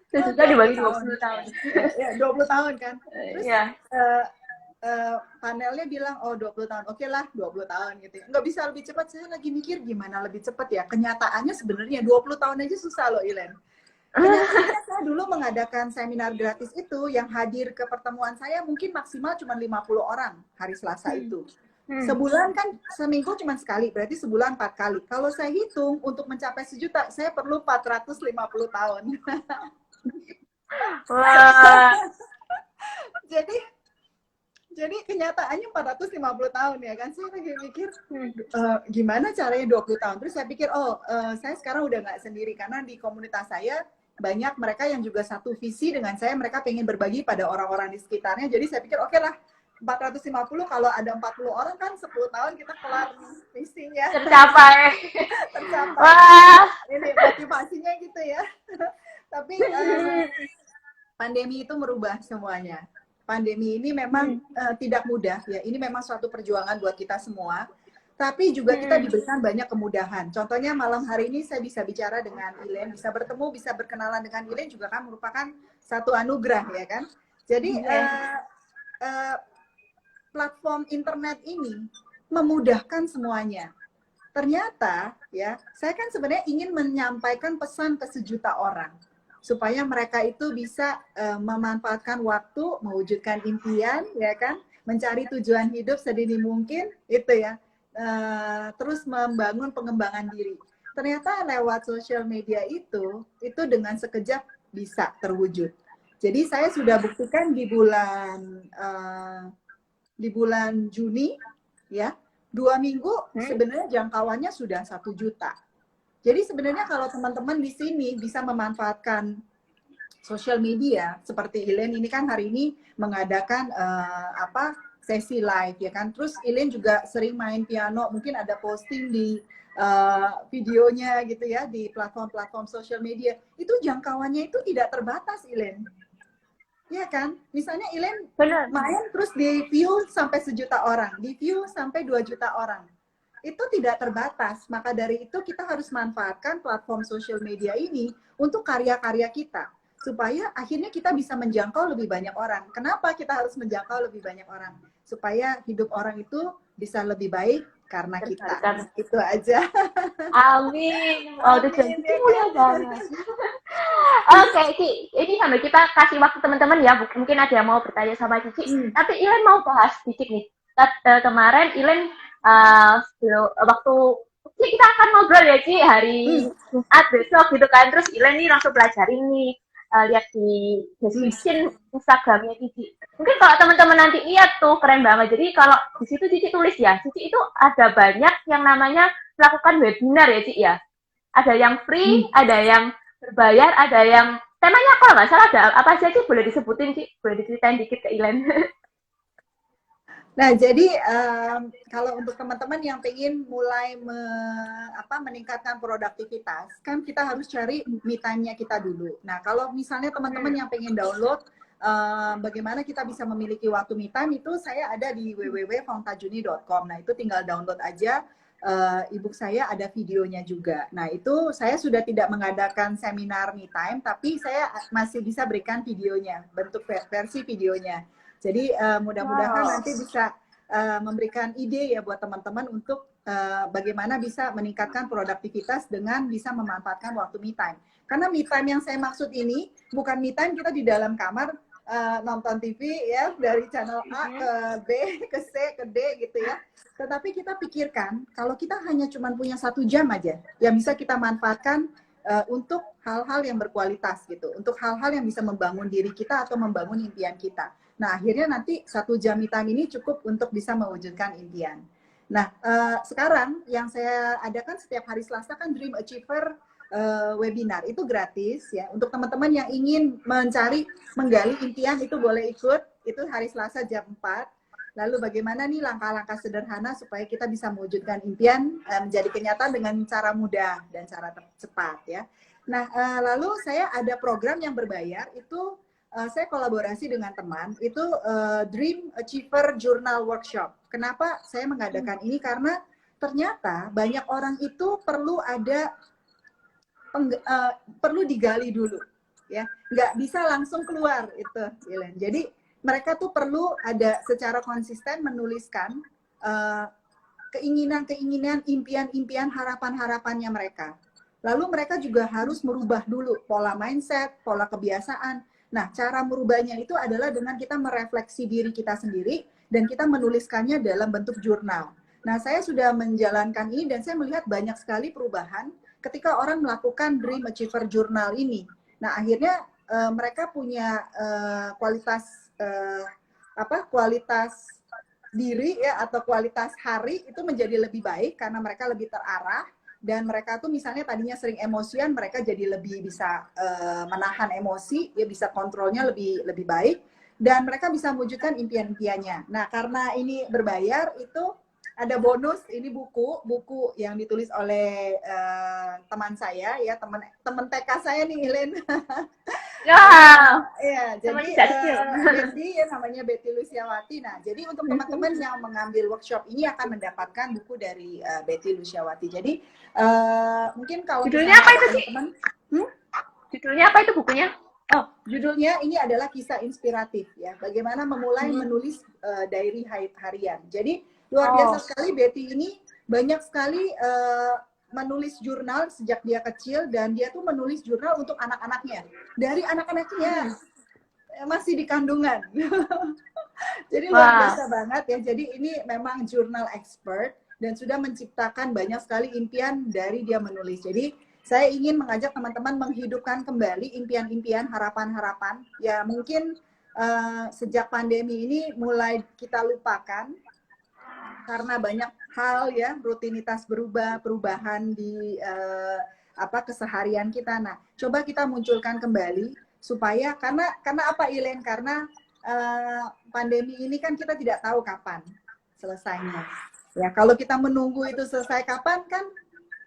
1 juta dibagi 20 tahun. Ya, 20 tahun kan. Terus ya. Panelnya bilang, oh 20 tahun, oke lah 20 tahun gitu. Nggak bisa lebih cepat, saya lagi mikir gimana lebih cepat ya. Kenyataannya sebenarnya 20 tahun aja susah loh, Ilen. Kenyataannya saya dulu mengadakan seminar gratis itu, yang hadir ke pertemuan saya mungkin maksimal cuma 50 orang hari Selasa itu. Sebulan kan, seminggu cuma sekali, berarti sebulan 4 kali. Kalau saya hitung, untuk mencapai 1 juta, saya perlu 450 tahun. Wah. Jadi kenyataannya 450 tahun ya kan. Saya lagi mikir gimana caranya 20 tahun. Terus saya pikir saya sekarang udah nggak sendiri, karena di komunitas saya banyak mereka yang juga satu visi dengan saya. Mereka pengen berbagi pada orang-orang di sekitarnya. Jadi saya pikir oke lah, 450 kalau ada 40 orang kan 10 tahun kita kelar visinya. Tercapai. Wah. Ini motivasinya gitu ya. Tapi pandemi itu merubah semuanya. Pandemi ini memang tidak mudah ya. Ini memang suatu perjuangan buat kita semua. Tapi juga kita diberikan banyak kemudahan. Contohnya malam hari ini saya bisa bicara dengan Ilen, bisa bertemu, bisa berkenalan dengan Ilen juga kan merupakan satu anugerah ya kan. Jadi platform internet ini memudahkan semuanya. Ternyata ya, saya kan sebenarnya ingin menyampaikan pesan ke 1 juta orang, supaya mereka itu bisa memanfaatkan waktu, mewujudkan impian, ya kan, mencari tujuan hidup sedini mungkin, itu ya, terus membangun pengembangan diri. Ternyata lewat sosial media itu dengan sekejap bisa terwujud. Jadi saya sudah buktikan di bulan Juni, ya, 2 minggu sebenarnya jangkauannya sudah 1 juta. Jadi sebenarnya kalau teman-teman di sini bisa memanfaatkan sosial media seperti Ilen ini kan hari ini mengadakan sesi live ya kan. Terus Ilen juga sering main piano, mungkin ada posting di videonya gitu ya di platform-platform sosial media, itu jangkauannya itu tidak terbatas, Ilen. Iya kan? Misalnya Ilen Benar. main terus di view sampai 1 juta orang, di view sampai 2 juta orang. Itu tidak terbatas. Maka dari itu kita harus manfaatkan platform sosial media ini untuk karya-karya kita. Supaya akhirnya kita bisa menjangkau lebih banyak orang. Kenapa kita harus menjangkau lebih banyak orang? Supaya hidup orang itu bisa lebih baik karena kita. Itu aja. Amin. Oh, itu Amin, ya mulia kan? banget. Oke, Ci. Ini sambil kita kasih waktu teman-teman ya. Mungkin ada yang mau bertanya sama Cici. Tapi Ilen mau bahas sedikit nih. Kemarin Ilen waktu Ci, kita akan ngobrol ya, Ci, hari Jumat besok gitu kan. Terus Ilen nih langsung pelajarin nih. Lihat di description Instagramnya Cici. Mungkin kalau teman-teman nanti lihat tuh keren banget. Jadi kalau di situ Cici tulis ya, Cici itu ada banyak yang namanya melakukan webinar ya, Ci ya. Ada yang free, ada yang berbayar, ada yang temanya kalau nggak salah ada apa aja sih, boleh disebutin Ci, boleh diceritain dikit ke Ilen. Nah, jadi kalau untuk teman-teman yang ingin mulai meningkatkan produktivitas, kan kita harus cari me time-nya kita dulu. Nah, kalau misalnya teman-teman yang pengen download bagaimana kita bisa memiliki waktu me time, itu saya ada di www.fongtajuni.com. Nah, itu tinggal download aja. E-book saya ada videonya juga. Nah, itu saya sudah tidak mengadakan seminar me time, tapi saya masih bisa berikan videonya, bentuk versi videonya. Jadi mudah-mudahan nanti bisa memberikan ide ya buat teman-teman untuk bagaimana bisa meningkatkan produktivitas dengan bisa memanfaatkan waktu me time. Karena me time yang saya maksud ini bukan me time kita di dalam kamar nonton TV ya dari channel A ke B ke C ke D gitu ya. Tetapi kita pikirkan kalau kita hanya cuma punya 1 jam aja yang bisa kita manfaatkan untuk hal-hal yang berkualitas gitu, untuk hal-hal yang bisa membangun diri kita atau membangun impian kita. Nah, akhirnya nanti 1 jam me time ini cukup untuk bisa mewujudkan impian. Nah, sekarang yang saya adakan setiap hari Selasa kan Dream Achiever webinar, itu gratis ya. Untuk teman-teman yang ingin menggali impian itu boleh ikut, itu hari Selasa jam 4. Lalu bagaimana nih langkah-langkah sederhana supaya kita bisa mewujudkan impian menjadi kenyataan dengan cara mudah dan cara cepat ya. Nah, lalu saya ada program yang berbayar, itu saya kolaborasi dengan teman, itu Dream Achiever Journal Workshop. Kenapa saya mengadakan ini? Karena ternyata banyak orang itu perlu digali dulu, ya, nggak bisa langsung keluar itu, Ilen. Jadi mereka tuh perlu ada secara konsisten menuliskan keinginan-keinginan, impian-impian, harapan-harapannya mereka. Lalu mereka juga harus merubah dulu pola mindset, pola kebiasaan. Nah, cara merubahnya itu adalah dengan kita merefleksi diri kita sendiri dan kita menuliskannya dalam bentuk jurnal. Nah, saya sudah menjalankan ini dan saya melihat banyak sekali perubahan ketika orang melakukan Dream Achiever Journal ini. Nah, akhirnya mereka punya kualitas diri ya, atau kualitas hari itu menjadi lebih baik karena mereka lebih terarah. Dan mereka tuh misalnya tadinya sering emosian, mereka jadi lebih bisa menahan emosi, ya bisa kontrolnya lebih baik, dan mereka bisa mewujudkan impian-impiannya. Nah, karena ini berbayar, itu ada bonus, ini buku yang ditulis oleh teman saya ya, teman TK saya nih, Ilen. Ya, jadi Betty ya, namanya Betty Luciawati. Nah, jadi untuk teman-teman yang mengambil workshop ini akan mendapatkan buku dari Betty Luciawati. Jadi mungkin kalau judulnya apa itu sih? Judulnya apa itu bukunya? Oh, judulnya ini adalah kisah inspiratif ya. Bagaimana memulai menulis diary harian. Jadi luar biasa sekali Betty ini banyak sekali menulis jurnal sejak dia kecil, dan dia tuh menulis jurnal untuk anak-anaknya. Dari anak-anaknya masih di kandungan. Jadi luar biasa banget ya. Jadi ini memang jurnal expert dan sudah menciptakan banyak sekali impian dari dia menulis. Jadi saya ingin mengajak teman-teman menghidupkan kembali impian-impian, harapan-harapan. Ya mungkin sejak pandemi ini mulai kita lupakan karena banyak hal ya, rutinitas perubahan di keseharian kita. Nah, coba kita munculkan kembali supaya karena apa, Ilen? Karena pandemi ini kan kita tidak tahu kapan selesainya. Ya, kalau kita menunggu itu selesai kapan kan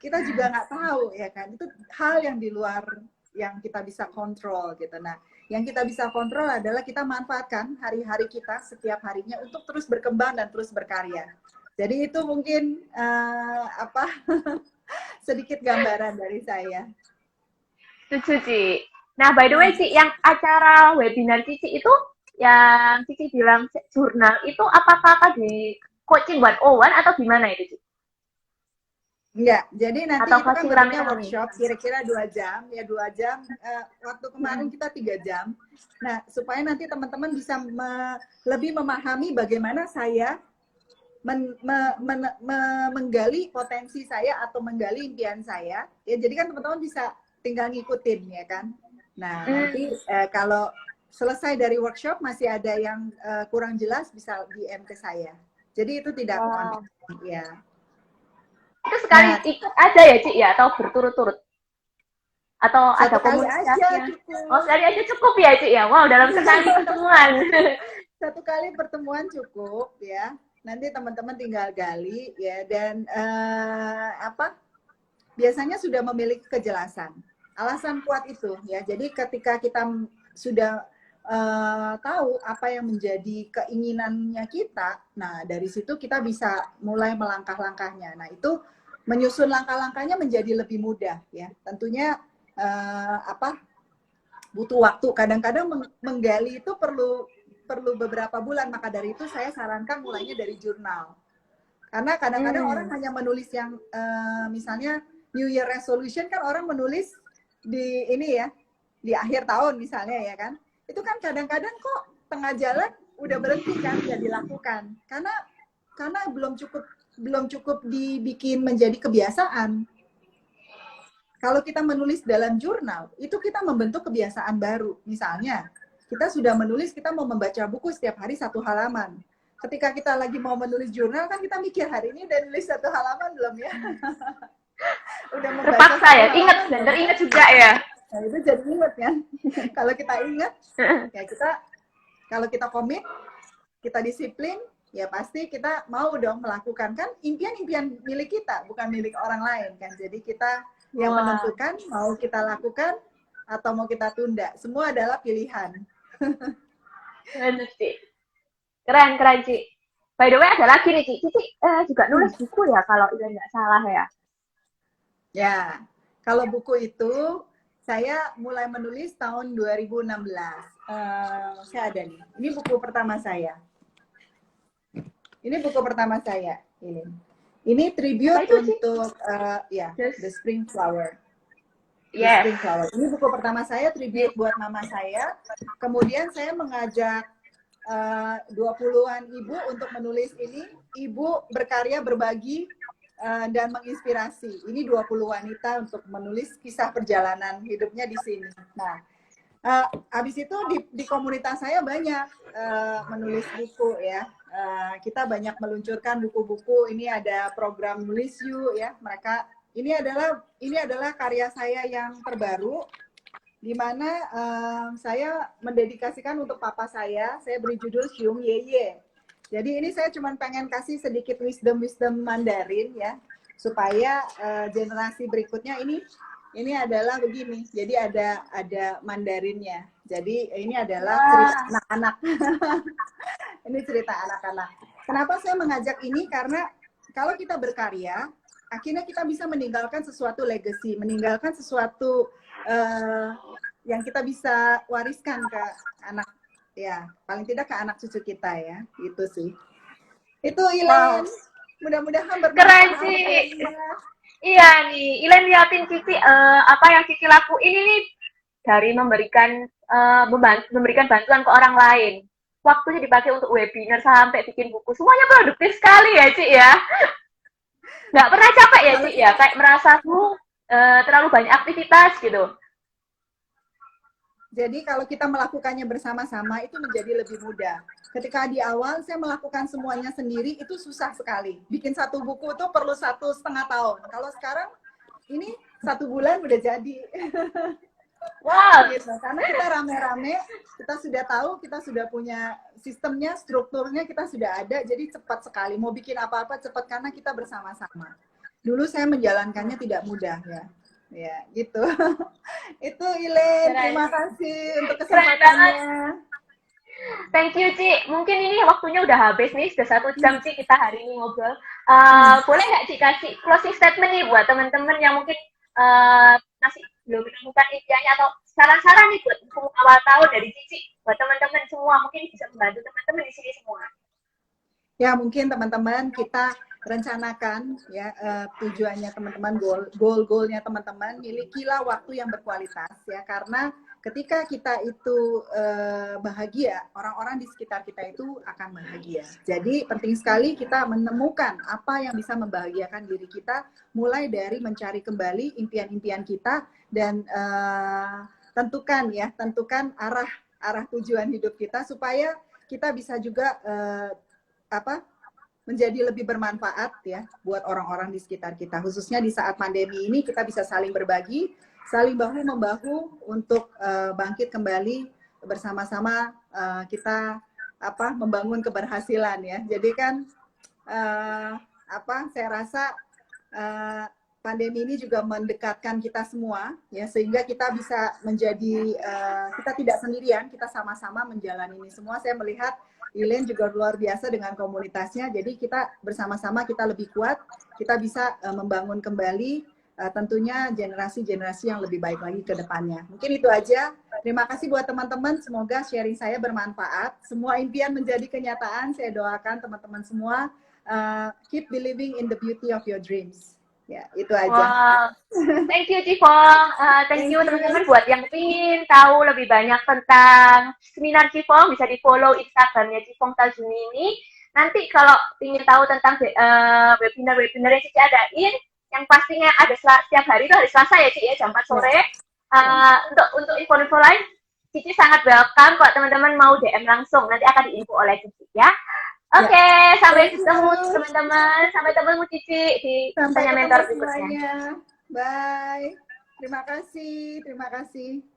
kita juga nggak tahu ya kan, itu hal yang di luar yang kita bisa kontrol gitu. Nah, yang kita bisa kontrol adalah kita manfaatkan hari-hari kita setiap harinya untuk terus berkembang dan terus berkarya. Jadi itu mungkin sedikit gambaran dari saya. Setuju, Ci. Nah, by the way, Ci, yang acara webinar Cici itu, yang Cici bilang jurnal, itu apakah di coaching 101 atau gimana itu, Ci? Enggak, jadi nanti Atau itu kan masih bentuknya rame-rame? workshop, kira-kira 2 jam, ya 2 jam. Waktu kemarin kita 3 jam. Nah, supaya nanti teman-teman bisa lebih memahami bagaimana saya menggali potensi saya atau menggali impian saya. Ya, jadi kan teman-teman bisa tinggal ngikutin, ya kan. Nah, nanti kalau selesai dari workshop masih ada yang kurang jelas, bisa DM ke saya. Jadi itu tidak Wow. ya. Itu sekali Nah, ikut aja ya, Ci, ya? Atau berturut-turut? Atau ada satu kali aja komunikasinya? cukup. Oh, sekali aja cukup ya, Ci, ya? Wow, dalam sekali pertemuan. Satu kali pertemuan cukup ya. Nanti teman-teman tinggal gali ya, dan biasanya sudah memiliki kejelasan. Alasan kuat itu ya. Jadi ketika kita sudah tahu apa yang menjadi keinginannya kita, nah dari situ kita bisa mulai melangkah-langkahnya. Nah, itu menyusun langkah-langkahnya menjadi lebih mudah ya. Tentunya butuh waktu. Kadang-kadang menggali itu perlu beberapa bulan, maka dari itu saya sarankan mulainya dari jurnal. Karena kadang-kadang orang hanya menulis yang misalnya New Year Resolution, kan orang menulis di ini ya, di akhir tahun misalnya ya kan. Itu kan kadang-kadang kok tengah jalan udah berhenti kan, nggak dilakukan. Karena belum cukup dibikin menjadi kebiasaan. Kalau kita menulis dalam jurnal, itu kita membentuk kebiasaan baru. Misalnya, kita sudah menulis, kita mau membaca buku setiap hari 1 halaman. Ketika kita lagi mau menulis jurnal, kan kita mikir, hari ini udah nulis 1 halaman belum ya? Udah membaca Terpaksa ya? Ingat, halaman dan belum? teringat juga ya? Nah, itu jadi ingat kan? Kalau kita ingat, ya kalau kita komit, kita disiplin, ya pasti kita mau dong melakukan. Kan impian-impian milik kita, bukan milik orang lain kan. Jadi kita yang menentukan mau kita lakukan atau mau kita tunda. Semua adalah pilihan. Bener, Ci. Keren, Ci. By the way, ada lagi nih, Ci. Cici juga nulis buku ya, kalau ini nggak salah ya? Ya, kalau buku itu saya mulai menulis tahun 2016. Saya ada nih. Ini buku pertama saya. Ini tribute untuk The Spring Flower. Yes. The Spring Flower. Ini buku pertama saya, tribute buat mama saya. Kemudian saya mengajak 20-an ibu untuk menulis ini. Ibu berkarya, berbagi, dan menginspirasi. Ini 20 wanita untuk menulis kisah perjalanan hidupnya di sini. Nah, habis itu di komunitas saya banyak menulis buku ya. Kita banyak meluncurkan buku-buku. Ini ada program Nulis You ya. Ini adalah karya saya yang terbaru, di mana saya mendedikasikan untuk papa saya. Saya beri judul Xiong Ye. Jadi ini saya cuma pengen kasih sedikit wisdom Mandarin ya, supaya generasi berikutnya ini adalah begini. Jadi ada Mandarinnya. Jadi ini adalah cerita anak-anak. Ini cerita anak-anak. Kenapa saya mengajak ini? Karena kalau kita berkarya, akhirnya kita bisa meninggalkan sesuatu legacy, meninggalkan sesuatu yang kita bisa wariskan ke anak, ya paling tidak ke anak cucu kita ya. Itu sih. Itu Ilen. Mudah-mudahan keren sih. Iya nih, Ilen liatin Cici apa yang Cici lakuin ini dari memberikan bantuan ke orang lain. Waktunya dipakai untuk webinar sampai bikin buku. Semuanya produktif sekali ya, Ci ya. Nggak pernah capek ya, Ci ya. Kayak merasa terlalu banyak aktivitas gitu. Jadi kalau kita melakukannya bersama-sama itu menjadi lebih mudah. Ketika di awal saya melakukan semuanya sendiri itu susah sekali. Bikin satu buku itu perlu 1,5 tahun. Kalau sekarang ini 1 bulan udah jadi. Wow. Gitu. Karena kita rame-rame, kita sudah tahu, kita sudah punya sistemnya, strukturnya kita sudah ada, jadi cepat sekali. Mau bikin apa-apa cepat karena kita bersama-sama. dulu saya menjalankannya tidak mudah ya. Ya, gitu. Itu Ilen, Keren. terima kasih untuk Keren banget. kesempatannya. Thank you, Ci. Mungkin ini waktunya udah habis nih, sudah 1 jam, Ci, kita hari ini ngobrol. Boleh nggak, Ci, kasih closing statement nih buat teman-teman yang mungkin masih belum menemukan impiannya atau saran-saran nih buat awal tahun dari Cici, buat teman-teman semua, mungkin bisa membantu teman-teman di sini semua. Ya, mungkin teman-teman kita rencanakan ya tujuannya teman-teman, goal-goalnya teman-teman, milikilah waktu yang berkualitas ya, karena ketika kita itu bahagia, orang-orang di sekitar kita itu akan bahagia. Jadi penting sekali kita menemukan apa yang bisa membahagiakan diri kita, mulai dari mencari kembali impian-impian kita dan tentukan arah tujuan hidup kita supaya kita bisa juga menjadi lebih bermanfaat ya buat orang-orang di sekitar kita, khususnya di saat pandemi ini kita bisa saling berbagi, saling bahu-membahu untuk bangkit kembali bersama-sama, kita membangun keberhasilan ya. Jadi kan saya rasa pandemi ini juga mendekatkan kita semua ya, sehingga kita bisa menjadi kita tidak sendirian, kita sama-sama menjalani ini semua. Saya melihat Ilen juga luar biasa dengan komunitasnya, jadi kita bersama-sama kita lebih kuat, kita bisa membangun kembali tentunya generasi-generasi yang lebih baik lagi ke depannya. Mungkin itu aja. Terima kasih buat teman-teman, semoga sharing saya bermanfaat. Semua impian menjadi kenyataan, saya doakan teman-teman semua keep believing in the beauty of your dreams. Ya, itu aja. Wow. Thank you, Cifong. Thank you teman-teman buat yang ingin tahu lebih banyak tentang seminar Cifong, bisa di-follow Instagramnya Cifong Taljuni ini. Nanti kalau ingin tahu tentang webinar-webinar yang Cici adain, yang pastinya ada setiap hari itu hari Selasa ya, Ci, ya, jam 4 sore. Untuk info-info lain, Cici sangat welcome kalau teman-teman mau DM langsung, nanti akan diinfo oleh Cici ya. Oke, sampai ketemu teman-teman. Sampai ketemu Cici di Tanya Mentor berikutnya. Bye. Terima kasih.